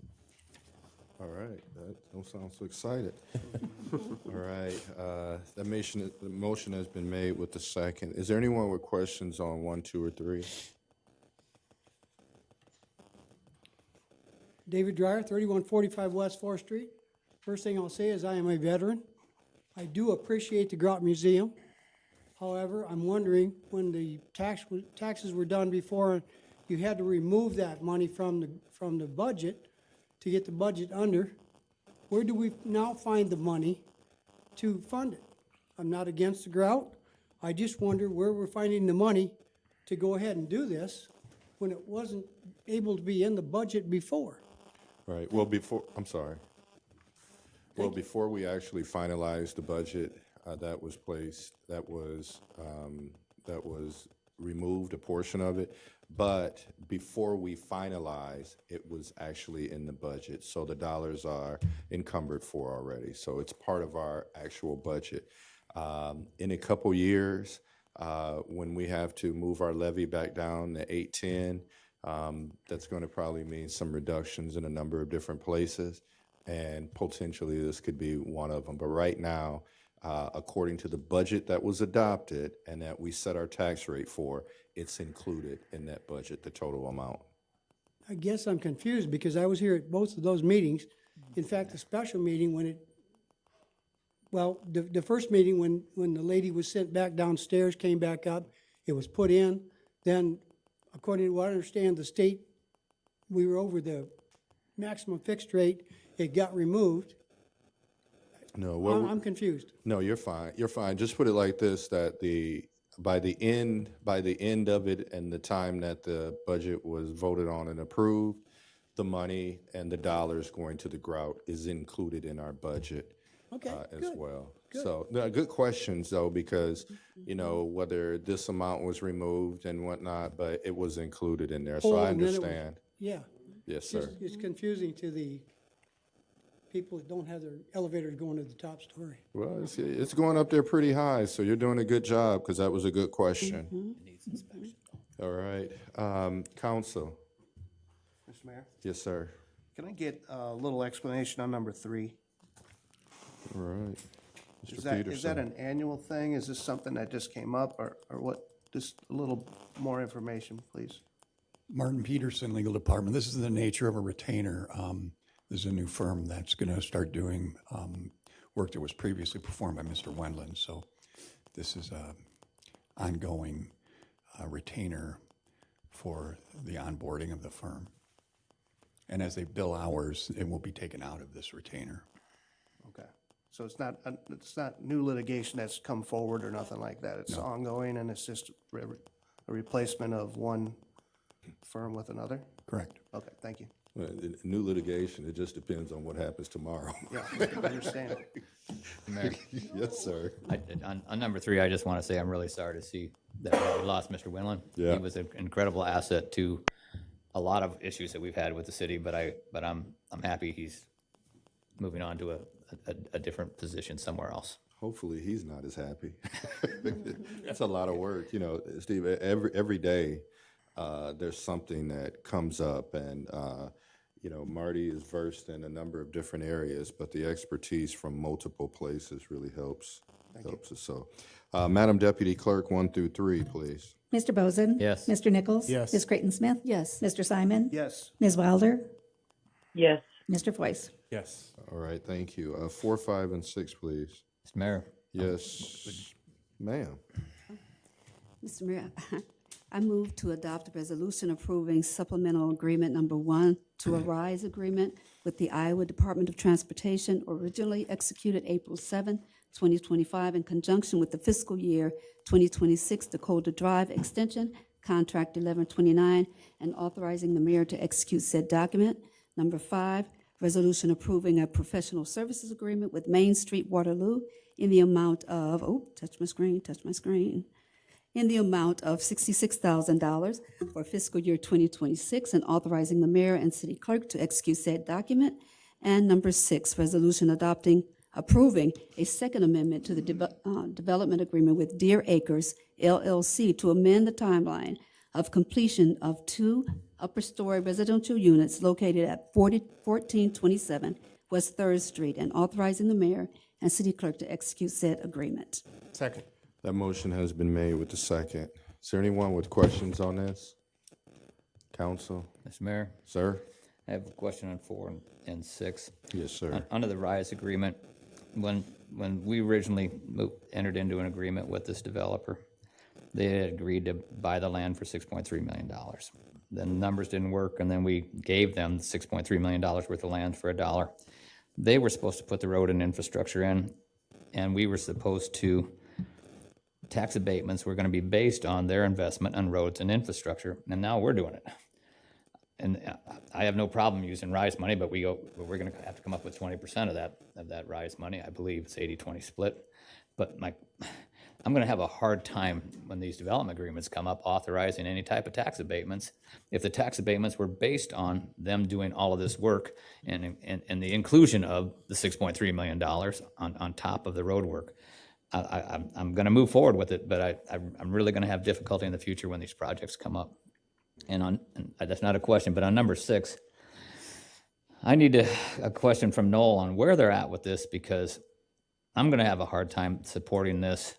All right, that don't sound so excited. All right, the motion has been made with the second. Is there anyone with questions on 1, 2, or 3? David Dryer, 3145 West 4th Street. First thing I'll say is I am a veteran. I do appreciate the Grout Museum. However, I'm wondering, when the taxes were done before, you had to remove that money from the budget to get the budget under. Where do we now find the money to fund it? I'm not against the Grout. I just wonder where we're finding the money to go ahead and do this when it wasn't able to be in the budget before. Right, well, before we actually finalized the budget, that was removed, a portion of it. But before we finalized, it was actually in the budget. So the dollars are encumbered for already. So it's part of our actual budget. In a couple years, when we have to move our levy back down to 810, that's going to probably mean some reductions in a number of different places. And potentially this could be one of them. But right now, according to the budget that was adopted and that we set our tax rate for, it's included in that budget, the total amount. I guess I'm confused because I was here at both of those meetings. In fact, the special meeting the first meeting when the lady was sent back downstairs, came back up, it was put in. Then according to what I understand, the state, we were over the maximum fixed rate, it got removed. No, I'm confused. no, you're fine. You're fine. Just put it like this, that by the end of it and the time that the budget was voted on and approved, the money and the dollars going to the grout is included in our budget. Okay, As good, well. good. So, no, good questions though, because, you know, whether this amount was removed and whatnot, but it was included in there, so I And then it was- understand. Yeah. Yes, sir. It's confusing to the people that don't have their elevators going to the top story. Well, it's going up there pretty high, so you're doing a good job, because that was a good question. All right, counsel. Mr. Mayor, Yes, sir. can I get a little explanation on number 3? All right. Mr. Is that Peterson. an annual thing? Is this something that just came up, or what? Just a little more information, please. Martin Peterson, Legal Department. This is the nature of a retainer. This is a new firm that's going to start doing work that was previously performed by Mr. Wendland. So this is a ongoing retainer for the onboarding of the firm. And as they bill hours, it will be taken out of this retainer. Okay. So it's not new litigation that's come forward or nothing like that. It's ongoing, and it's just a replacement of one firm with another? Correct. Okay, thank you. Well, new litigation, it just depends on what happens tomorrow. Yeah, I understand. Mayor, Yes, sir. on number 3, I just want to say I'm really sorry to see that we lost Mr. Winland. Yeah. He was an incredible asset to a lot of issues that we've had with the city, but I'm happy he's moving on to a different position somewhere else. Hopefully, he's not as happy. That's a lot of work, you know, Steve. Every day, there's something that comes up, and you know, Marty is versed in a number of different areas, but the expertise from multiple places really helps us. So, Madam Deputy Clerk, 1 through 3, please. Mr. Bozen? Yes. Mr. Nichols? Yes. Ms. Creighton Smith? Yes. Mr. Simon? Yes. Ms. Wilder? Yes. Mr. Foyce? Yes. All right, thank you. 4, 5, and 6, please. Mr. Mayor, Yes, ma'am. Mr. Mayor, I move to adopt a resolution approving supplemental agreement number 1 to a RISE agreement with the Iowa Department of Transportation, originally executed April 7, 2025, in conjunction with the fiscal year 2026 Dakota Drive Extension, Contract 1129, and authorizing the mayor to execute said document. Number 5, resolution approving a professional services agreement with Main Street Waterloo in the amount of, touch my screen, in the amount of $66,000 for fiscal year 2026, and authorizing the mayor and city clerk to execute said document. And number 6, resolution approving a second amendment to the development agreement with Deer Acres LLC to amend the timeline of completion of 2 upper-story residential units located at 1427 West 3rd Street, and authorizing the mayor and city clerk to execute said agreement. Second. That motion has been made with the second. Is there anyone with questions on this? Counsel? Mr. Mayor, Sir? I have a question on 4 and 6. Yes, sir. Under the RISE agreement, when we originally entered into an agreement with this developer, they had agreed to buy the land for $6.3 million. Then the numbers didn't work, and then we gave them $6.3 million worth of land for $1. They were supposed to put the road and infrastructure in, and we were supposed to, tax abatements were going to be based on their investment on roads and infrastructure, and now we're doing it. And I have no problem using RISE money, but we're going to have to come up with 20% of that RISE money. I believe it's 80-20 split. But I'm going to have a hard time when these development agreements come up authorizing any type of tax abatements if the tax abatements were based on them doing all of this work and the inclusion of the $6.3 million on top of the road work. I'm going to move forward with it, but I'm really going to have difficulty in the future when these projects come up. And that's not a question, but on number 6, I need a question from Noel on where they're at with this, because I'm going to have a hard time supporting this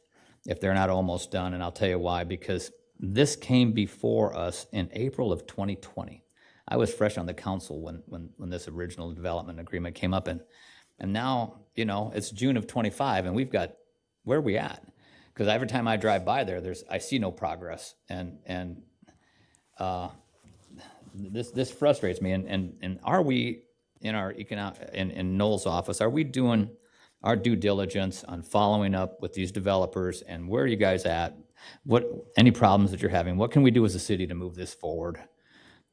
if they're not almost done, and I'll tell you why. Because this came before us in April of 2020. I was fresh on the council when this original development agreement came up, and now, you know, it's June of 25, and we've got, where are we at? Because every time I drive by there, I see no progress, and this frustrates me, and are we, in our in Noel's office, are we doing our due diligence on following up with these developers, and where are you guys at? Any problems that you're having, what can we do as a city to move this forward?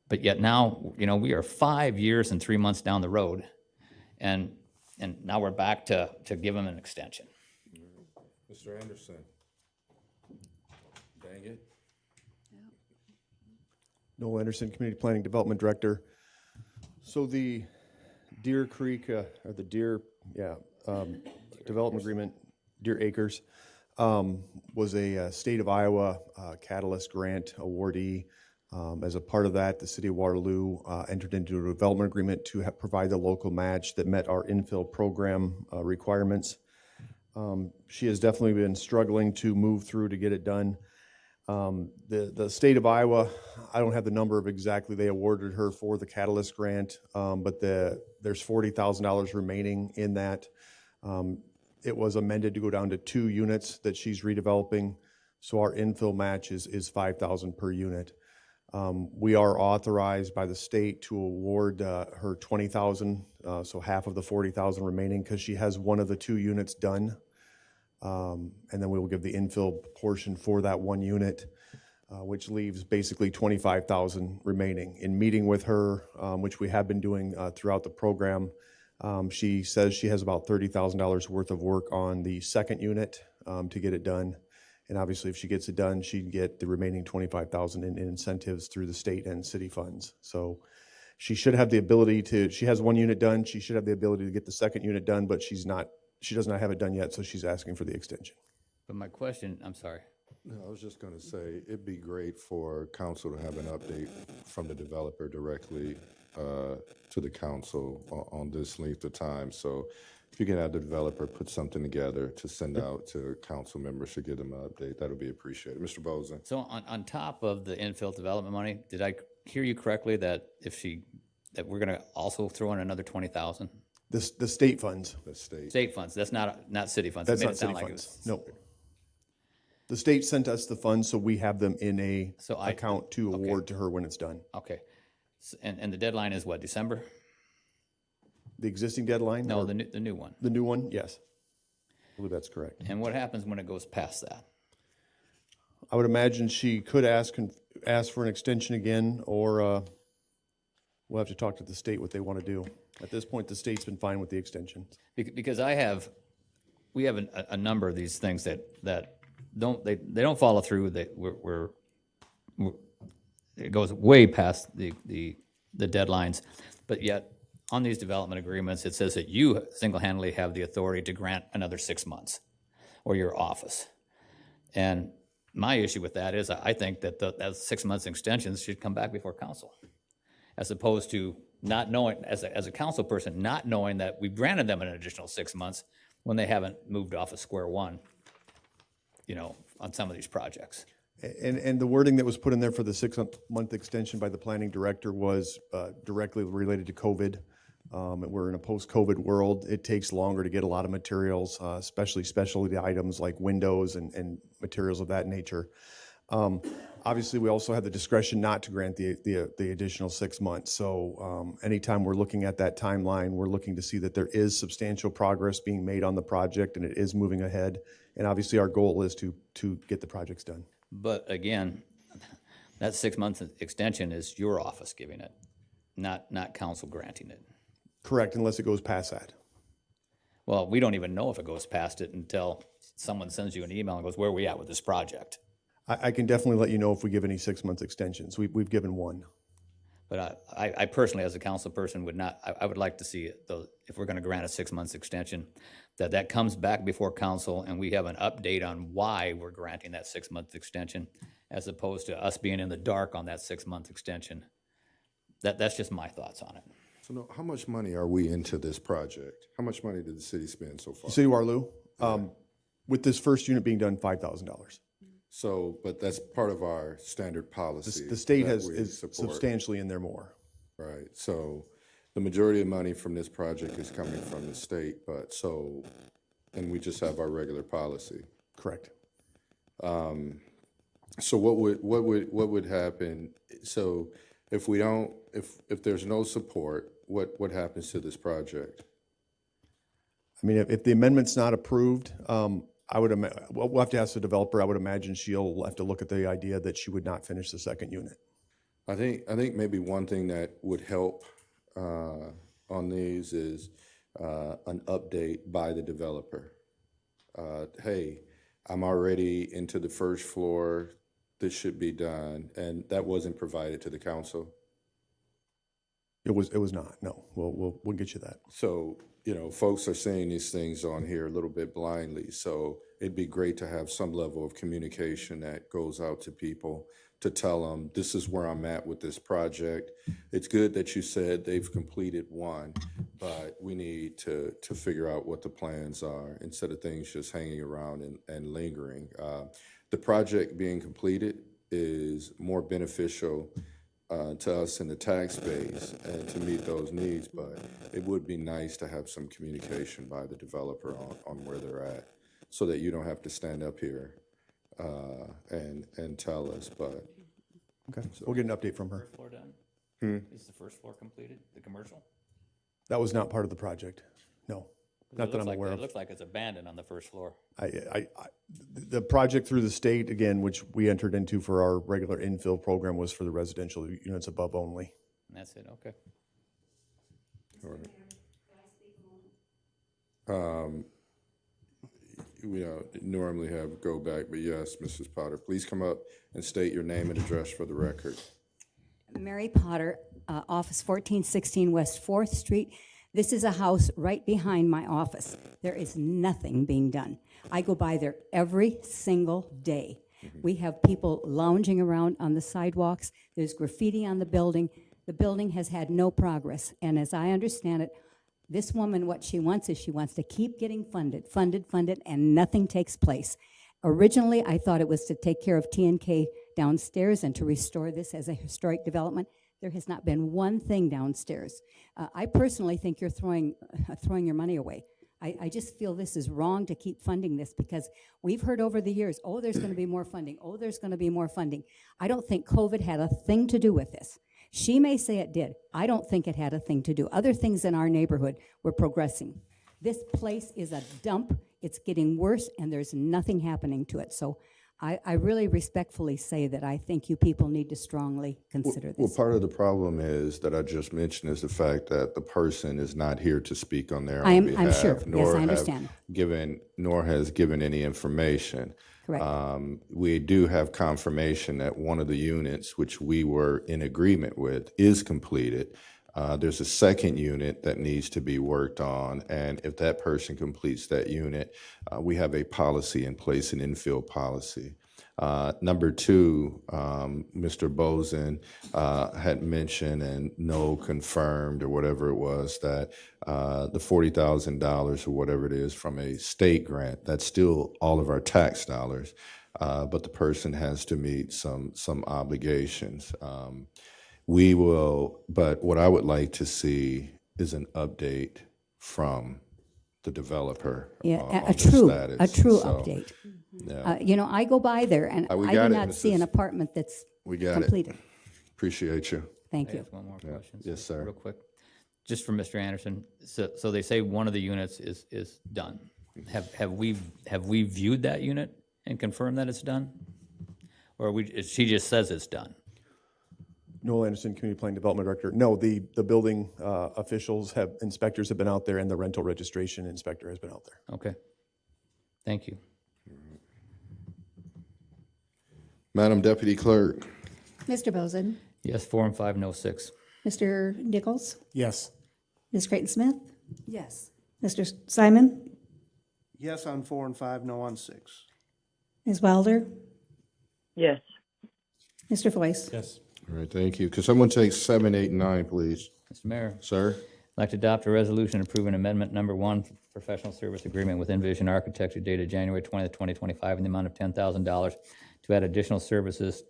But yet now, we are 5 years and 3 months down the road, and now we're back to give them an extension. Mr. Anderson. Dang it. Noel Anderson, Community Planning Development Director. So the Deer Creek, or the Deer, development agreement, Deer Acres, was a state of Iowa Catalyst Grant awardee. As a part of that, the city of Waterloo entered into a development agreement to provide the local match that met our infill program requirements. She has definitely been struggling to move through to get it done. The state of Iowa, I don't have the number of exactly they awarded her for the Catalyst Grant, but there's $40,000 remaining in that. It was amended to go down to 2 units that she's redeveloping, so our infill match is $5,000 per unit. We are authorized by the state to award her $20,000, so half of the $40,000 remaining, because she has one of the 2 units done. And then we will give the infill portion for that 1 unit, which leaves basically $25,000 remaining. In meeting with her, which we have been doing throughout the program, she says she has about $30,000 worth of work on the 2nd unit to get it done. And obviously, if she gets it done, she'd get the remaining $25,000 in incentives through the state and city funds. So she should have the ability to, she has 1 unit done, she should have the ability to get the 2nd unit done, but she does not have it done yet, so she's asking for the extension. But my question, I'm sorry. No, I was just going to say, it'd be great for council to have an update from the developer directly to the council on this length of time. So if you can have the developer put something together to send out to council members to give them an update, that would be appreciated. Mr. Bozen. So on top of the infill development money, did I hear you correctly that that we're going to also throw in another 20,000? The state funds. The state. State funds. That's not city funds. That's It made not it sound city like it funds. was- No. The state sent us the funds, so we have them in a account to award to her when it's done. Okay. And the deadline is what, December? The existing deadline? No, or the new one. The new one, yes. I believe that's correct. And what happens when it goes past that? I would imagine she could ask for an extension again, or we'll have to talk to the state what they want to do. At this point, the state's been fine with the extension. Because we have a number of these things that don't follow through. It goes way past the deadlines, but yet on these development agreements, it says that you single-handedly have the authority to grant another 6 months, or your office. And my issue with that is I think that that 6 months extensions should come back before council, as opposed to not knowing, as a council person, not knowing that we've granted them an additional 6 months when they haven't moved off of square one, on some of these projects. And the wording that was put in there for the 6-month extension by the planning director was directly related to COVID. We're in a post-COVID world. It takes longer to get a lot of materials, especially specialty items like windows and materials of that nature. Obviously, we also have the discretion not to grant the additional 6 months. So anytime we're looking at that timeline, we're looking to see that there is substantial progress being made on the project and it is moving ahead. And obviously, our goal is to get the projects done. But again, that 6 month extension is your office giving it, not council granting it. Correct, unless it goes past that. Well, we don't even know if it goes past it until someone sends you an email and goes, where are we at with this project? I can definitely let you know if we give any 6 month extensions. We've given one. But I personally, as a council person, I would like to see it, though, if we're going to grant a 6 months extension, that comes back before council and we have an update on why we're granting that 6 month extension, as opposed to us being in the dark on that 6 month extension. That's just my thoughts on it. So no, how much money are we into this project? How much money did the city spend so far? City of Waterloo, with this first unit being done, $5,000. So, but that's part of our standard policy. The state that is we support. substantially in there more. Right, so the majority of money from this project is coming from the state, and we just have our regular policy. Correct. So what would happen? So if we don't, if there's no support, what happens to this project? I mean, if the amendment's not approved, I would, we'll have to ask the developer. I would imagine she'll have to look at the idea that she would not finish the second unit. I think maybe one thing that would help on these is an update by the developer. Hey, I'm already into the first floor. This should be done, and that wasn't provided to the council. It was not. No, we'll get you that. So, you know, folks are saying these things on here a little bit blindly. So it'd be great to have some level of communication that goes out to people to tell them, this is where I'm at with this project. It's good that you said they've completed one, but we need to figure out what the plans are instead of things just hanging around and lingering. The project being completed is more beneficial to us in the tax base and to meet those needs, but it would be nice to have some communication by the developer on where they're at so that you don't have to stand up here and tell us, but. Okay, so we'll get an update from her. First floor done? Is the first floor completed, the commercial? That was not part of the project. No, not that I'm aware It of. looks like it's abandoned on the first floor. The project through the state, again, which we entered into for our regular infill program, was for the residential units above only. And that's it, okay. All right. We normally have go back, but yes, Mrs. Potter, please come up and state your name and address for the record. Mary Potter, office 1416 West 4th Street. This is a house right behind my office. There is nothing being done. I go by there every single day. We have people lounging around on the sidewalks. There's graffiti on the building. The building has had no progress. And as I understand it, this woman, what she wants is she wants to keep getting funded, and nothing takes place. Originally, I thought it was to take care of T&K downstairs and to restore this as a historic development. There has not been one thing downstairs. I personally think you're throwing your money away. I just feel this is wrong to keep funding this because we've heard over the years, oh, there's going to be more funding. Oh, there's going to be more funding. I don't think COVID had a thing to do with this. She may say it did. I don't think it had a thing to do. Other things in our neighborhood were progressing. This place is a dump. It's getting worse, and there's nothing happening to it. So I really respectfully say that I think you people need to strongly consider this. Well, part of the problem is that I just mentioned is the fact that the person is not here to speak on their own behalf. I'm sure. Yes, I understand. Nor has given any information. Correct. We do have confirmation that one of the units, which we were in agreement with, is completed. There's a second unit that needs to be worked on, and if that person completes that unit, we have a policy in place, an infill policy. Number two, Mr. Bozen had mentioned and no confirmed or whatever it was that the $40,000 or whatever it is from a state grant, that's still all of our tax dollars, but the person has to meet some obligations. We will, but what I would like to see is an update from the developer. Yeah, on a the true status. update. Yeah. I go by there and I do not see an apartment that's completed. Appreciate you. Thank I you. have one more question. Yes, sir. Real quick. Just for Mr. Anderson, so they say one of the units is done. Have we viewed that unit and confirmed that it's done? Or she just says it's done? Noel Anderson, Community Planning Development Director. No, the building inspectors have been out there, and the rental registration inspector has been out there. Okay. Thank you. Madam Deputy Clerk. Mr. Bozen, Yes, 4 and 5, no 6. Mr. Nichols, Yes. Ms. Creighton-Smith, Yes. Mr. Simon, Yes on 4 and 5, no on 6. Ms. Wilder, Yes. Mr. Foyce. Yes. All right, thank you. Could someone take 7, 8, and 9, please? Mr. Mayor, Sir? I'd like to adopt a resolution approving amendment number 1, professional service agreement with Envision Architecture dated January 20th, 2025, in the amount of $10,000 to add additional services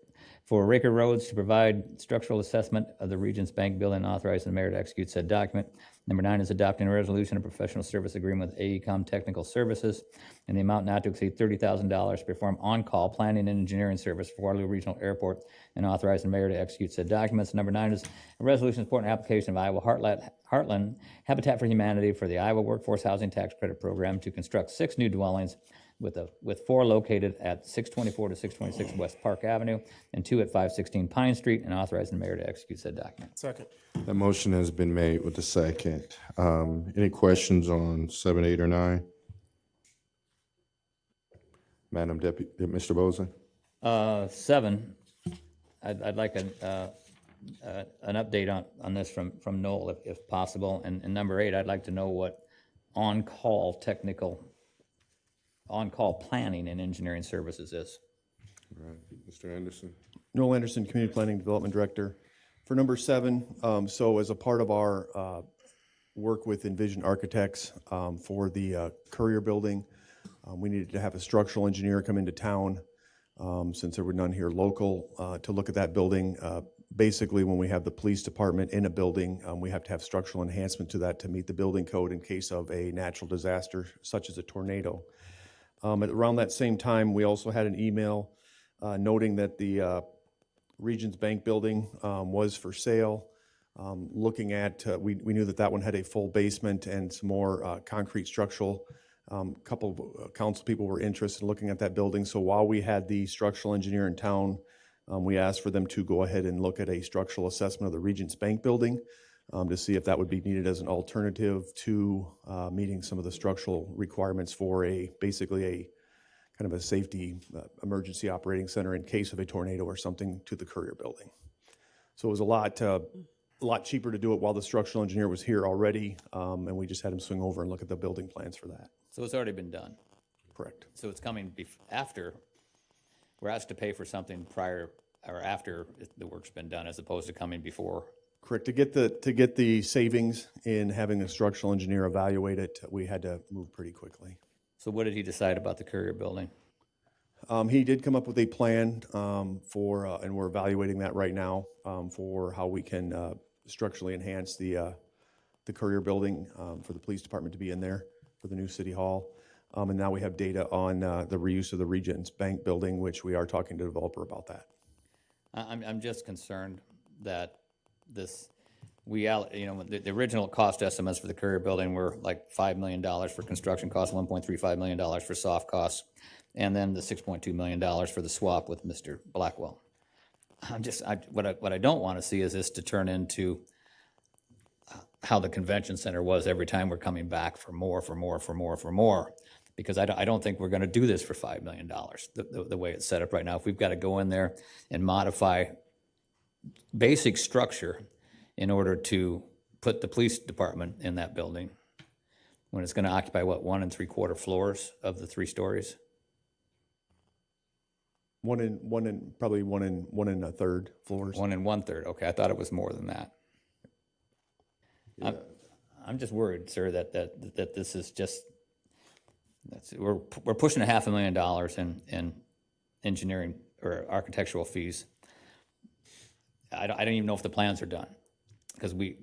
for Raker Roads to provide structural assessment of the Regions Bank building, authorizing the mayor to execute said document. Number 9 is adopting a resolution of professional service agreement with AECom Technical Services in the amount not to exceed $30,000 to perform on-call planning and engineering service for Waterloo Regional Airport and authorizing the mayor to execute said documents. Number 9 is a resolution supporting application of Iowa Heartland Habitat for Humanity for the Iowa Workforce Housing Tax Credit Program to construct 6 new dwellings with 4 located at 624 to 626 West Park Avenue and 2 at 516 Pine Street, and authorizing the mayor to execute said document. Second. That motion has been made with the second. Any questions on 7, 8, or 9? Madam Deputy, Mr. Bozen? 7, I'd like an update on this from Noel if possible. And number 8, I'd like to know what on-call planning and engineering services is. All right, Mr. Anderson? Noel Anderson, Community Planning Development Director. For number 7, so as a part of our work with Envision Architects for the Courier Building, we needed to have a structural engineer come into town since there were none here local to look at that building. Basically, when we have the police department in a building, we have to have structural enhancement to that to meet the building code in case of a natural disaster such as a tornado. Around that same time, we also had an email noting that the Regions Bank building was for sale. Looking at, we knew that one had a full basement and some more concrete structural. Couple of council people were interested in looking at that building. So while we had the structural engineer in town, we asked for them to go ahead and look at a structural assessment of the Regions Bank building to see if that would be needed as an alternative to meeting some of the structural requirements for basically a kind of a safety emergency operating center in case of a tornado or something to the Courier Building. So it was a lot cheaper to do it while the structural engineer was here already, and we just had him swing over and look at the building plans for that. So it's already been done. Correct. So it's coming after, we're asked to pay for something prior or after the work's been done, as opposed to coming before. Correct. To get the savings in having a structural engineer evaluate it, we had to move pretty quickly. So what did he decide about the Courier Building? He did come up with a plan for, and we're evaluating that right now, for how we can structurally enhance the Courier Building for the police department to be in there for the new city hall. And now we have data on the reuse of the Regions Bank building, which we are talking to the developer about that. I'm just concerned that the original cost estimates for the Courier Building were like $5 million for construction costs, $1.35 million for soft costs, and then the $6.2 million for the swap with Mr. Blackwell. What I don't want to see is this to turn into how the convention center was every time we're coming back for more, because I don't think we're going to do this for $5 million, the way it's set up right now. If we've got to go in there and modify basic structure in order to put the police department in that building, when it's going to occupy, what, 1 3/4 floors of the 3 stories? Probably one and a third floors. 1 1/3. Okay, I thought it was more than that. Yeah. I'm just worried, sir, that this is just, we're pushing $500,000 in engineering or architectural fees. I don't even know if the plans are done, because we're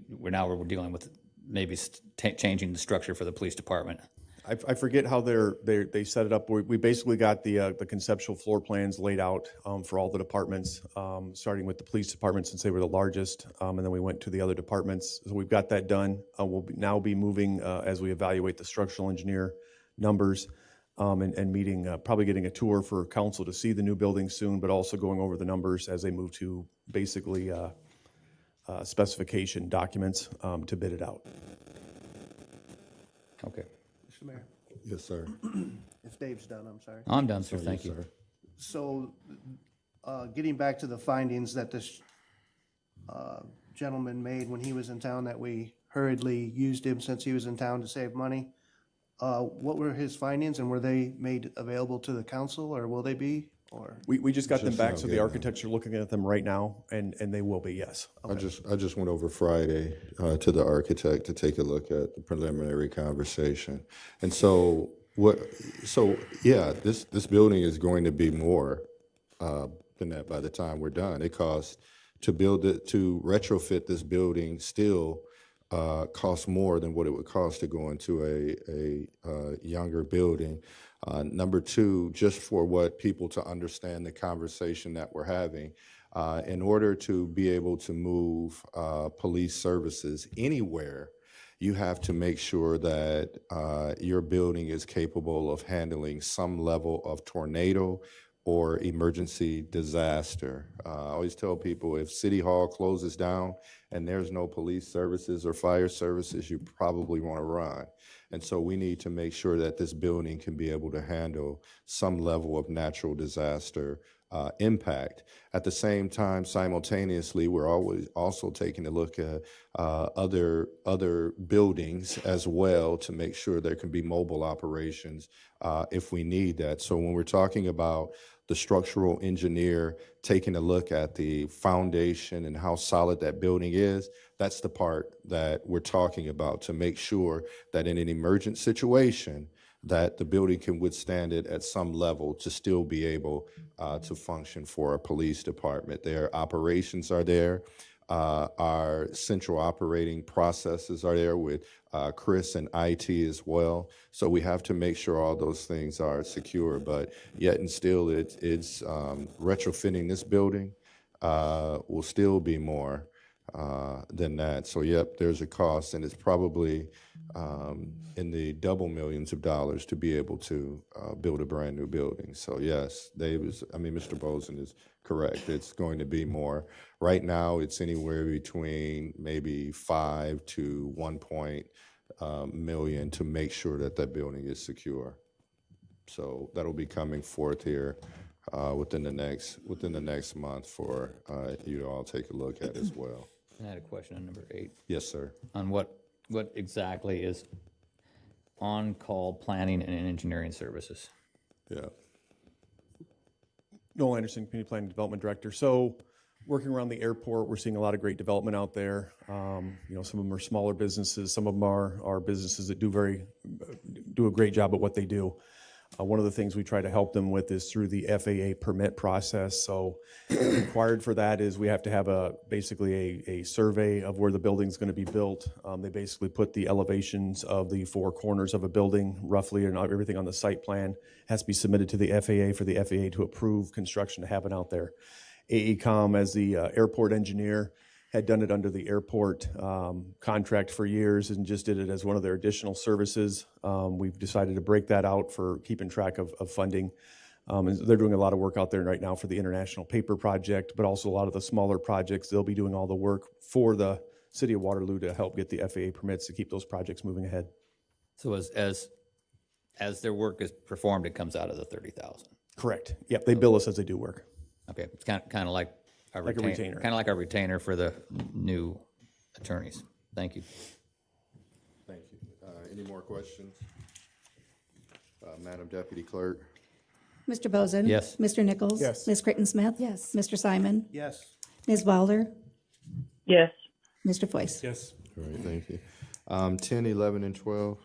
dealing with maybe changing the structure for the police department. I forget how they set it up. We basically got the conceptual floor plans laid out for all the departments, starting with the police department since they were the largest, and then we went to the other departments. So we've got that done. We'll now be moving as we evaluate the structural engineer numbers and meeting, probably getting a tour for council to see the new building soon, but also going over the numbers as they move to basically specification documents to bid it out. Okay. Mr. Mayor, Yes, sir. if Dave's done, I'm sorry. I'm done, sir. Thank you. Sir. So, getting back to the findings that this gentleman made when he was in town, that we hurriedly used him since he was in town to save money, what were his findings, and were they made available to the council, or will they be? Or We just got them Just back, now so the getting architects are looking at them right now, and they will be, yes. I just went over Friday to the architect to take a look at the preliminary conversation. And so this building is going to be more than that by the time we're done. It costs to build it, to retrofit this building still cost more than what it would cost to go into a younger building. Number two, just for what people to understand the conversation that we're having, in order to be able to move police services anywhere, you have to make sure that your building is capable of handling some level of tornado or emergency disaster. I always tell people if City Hall closes down and there's no police services or fire services, you probably want to run. And so we need to make sure that this building can be able to handle some level of natural disaster impact. At the same time, simultaneously, we're always also taking a look at other buildings as well to make sure there can be mobile operations if we need that. So when we're talking about the structural engineer taking a look at the foundation and how solid that building is, that's the part that we're talking about to make sure that in an emergent situation, that the building can withstand it at some level to still be able to function for a police department. Their operations are there. Our central operating processes are there with Chris and IT as well. So we have to make sure all those things are secure, but yet and still it's retrofitting this building will still be more than that. So yep, there's a cost, and it's probably in the double millions of dollars to be able to build a brand new building. So yes, Mr. Boson is correct. It's going to be more. Right now, it's anywhere between maybe 5 to 1 million to make sure that that building is secure. So that'll be coming forth here within the next month for you to all take a look at as well. I had a question on number 8. Yes, sir. On what exactly is on-call planning and engineering services? Yeah. Noel Anderson, Community Planning Development Director. So working around the airport, we're seeing a lot of great development out there. Some of them are smaller businesses. Some of them are businesses that do a great job at what they do. One of the things we try to help them with is through the FAA permit process. So required for that is we have to have basically a survey of where the building's going to be built. They basically put the elevations of the 4 corners of a building roughly, and everything on the site plan has to be submitted to the FAA for the FAA to approve construction to happen out there. AECOM, as the airport engineer, had done it under the airport contract for years and just did it as one of their additional services. We've decided to break that out for keeping track of funding. And they're doing a lot of work out there right now for the International Paper Project, but also a lot of the smaller projects. They'll be doing all the work for the City of Waterloo to help get the FAA permits to keep those projects moving ahead. So as their work is performed, it comes out of the 30,000. Correct. Yep, they bill us as they do work. Okay, it's kind of like a Like a retainer. Kind of like our retainer for the new attorneys. Thank you. Thank you. Any more questions? Madam Deputy Clerk? Mr. Boson? Yes. Mr. Nichols? Yes. Ms. Creighton-Smith? Yes. Mr. Simon? Yes. Ms. Wilder? Yes. Mr. Foyce? Yes. All right, thank you. 10, 11, and 12,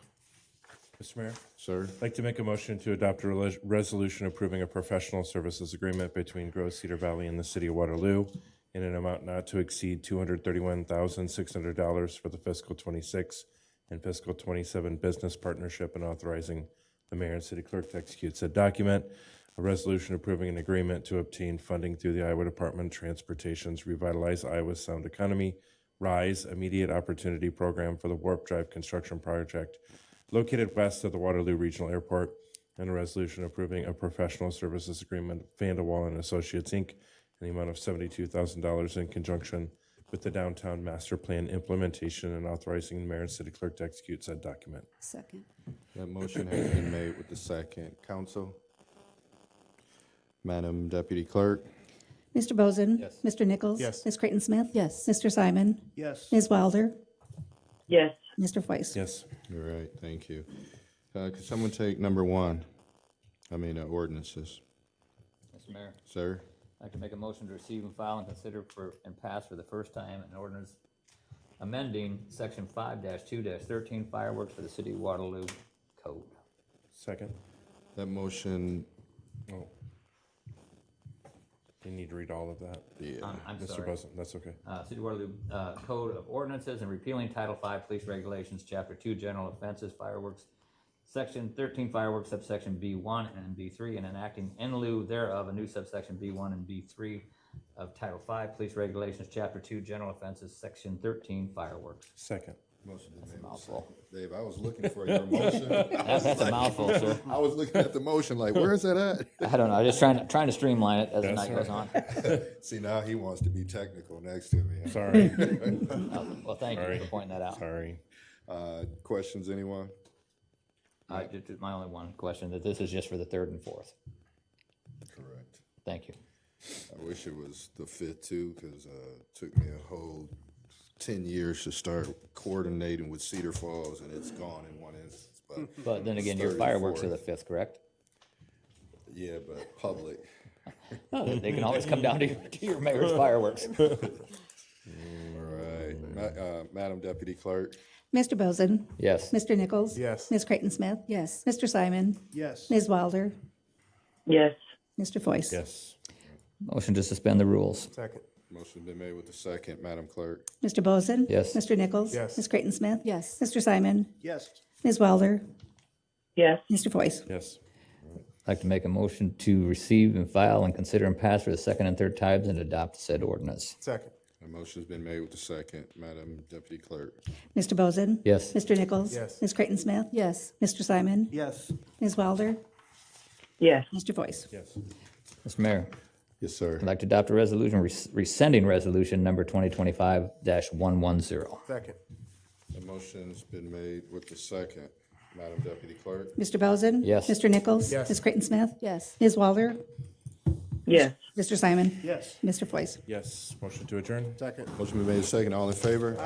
Mr. Mayor, sir. I'd like to make a motion to adopt a resolution approving a professional services agreement between Gross Cedar Valley and the City of Waterloo in an amount not to exceed $231,600 for the fiscal 26 and fiscal 27 business partnership, and authorizing the mayor and city clerk to execute said document. A resolution approving an agreement to obtain funding through the Iowa Department of Transportation's Revitalize Iowa's Sound Economy RISE Immediate Opportunity Program for the Warp Drive construction project located west of the Waterloo Regional Airport, and a resolution approving a professional services agreement with Vandewall and Associates, Inc. in the amount of $72,000 in conjunction with the Downtown Master Plan implementation, and authorizing the mayor and city clerk to execute said document. Second. That motion has been made with the second. Council? Madam Deputy Clerk? Mr. Boson? Yes. Mr. Nichols? Yes. Ms. Creighton-Smith? Yes. Mr. Simon? Yes. Ms. Wilder? Yes. Mr. Foyce? Yes. All right, thank you. Could someone take number 1? Ordinances. Mr. Mayor, Sir? I'd like to make a motion to receive and file and consider and pass for the first time an ordinance amending section 5-2-13 fireworks for the City of Waterloo Code. Second. That motion, Do you need to read all of that? Yeah. I'm Mr. sorry. Bozen, that's okay. City of Waterloo Code of Ordinances and repealing Title V Police Regulations, Chapter 2, General Offenses, Fireworks, Section 13 Fireworks, subsection B1 and B3, and enacting in lieu thereof a new subsection B1 and B3 of Title V Police Regulations, Chapter 2, General Offenses, Section 13 Fireworks. Second. Motion been made. Mouthful. Dave, I was looking for your motion. That's a mouthful, sir. I was looking at the motion like, where is that at? I don't know, just trying to streamline it as the night goes on. See, now he wants to be technical next to me. Sorry. Well, thank you Sorry. for pointing that out. Sorry. Questions, anyone? Just my only one question, that this is just for the 3rd and 4th. Correct. Thank you. I wish it was the 5th too, because it took me a whole 10 years to start coordinating with Cedar Falls, and it's gone in one instance. But then again, your 3rd and fireworks are 4th. the 5th, correct? Yeah, but public. They can always come down to your mayor's fireworks. All right. Madam Deputy Clerk? Mr. Bozen? Yes. Mr. Nichols? Yes. Ms. Creighton Smith? Yes. Mr. Simon? Yes. Ms. Wilder? Yes. Mr. Foyce? Yes. Motion to suspend the rules. Second. Motion's been made with the second. Madam Clerk? Mr. Bozen? Yes. Mr. Nichols? Yes. Ms. Creighton Smith? Yes. Mr. Simon? Yes. Ms. Wilder? Yes. Mr. Foyce? Yes. I'd like to make a motion to receive and file and consider and pass for the 2nd and 3rd times and adopt said ordinance. Second. A motion's been made with the second. Madam Deputy Clerk? Mr. Bozen? Yes. Mr. Nichols? Yes. Ms. Creighton Smith? Yes. Mr. Simon? Yes. Ms. Wilder? Yes. Mr. Foyce? Yes. Mr. Mayor, Yes, sir. I'd like to adopt a resolution rescinding resolution number 2025-110. Second. The motion's been made with the second. Madam Deputy Clerk? Mr. Bozen? Yes. Mr. Nichols? Yes. Ms. Creighton Smith? Yes. Ms. Wilder? Yes. Mr. Simon? Yes. Mr. Foyce? Yes. Motion to adjourn? Second. Motion been made second. All in favor?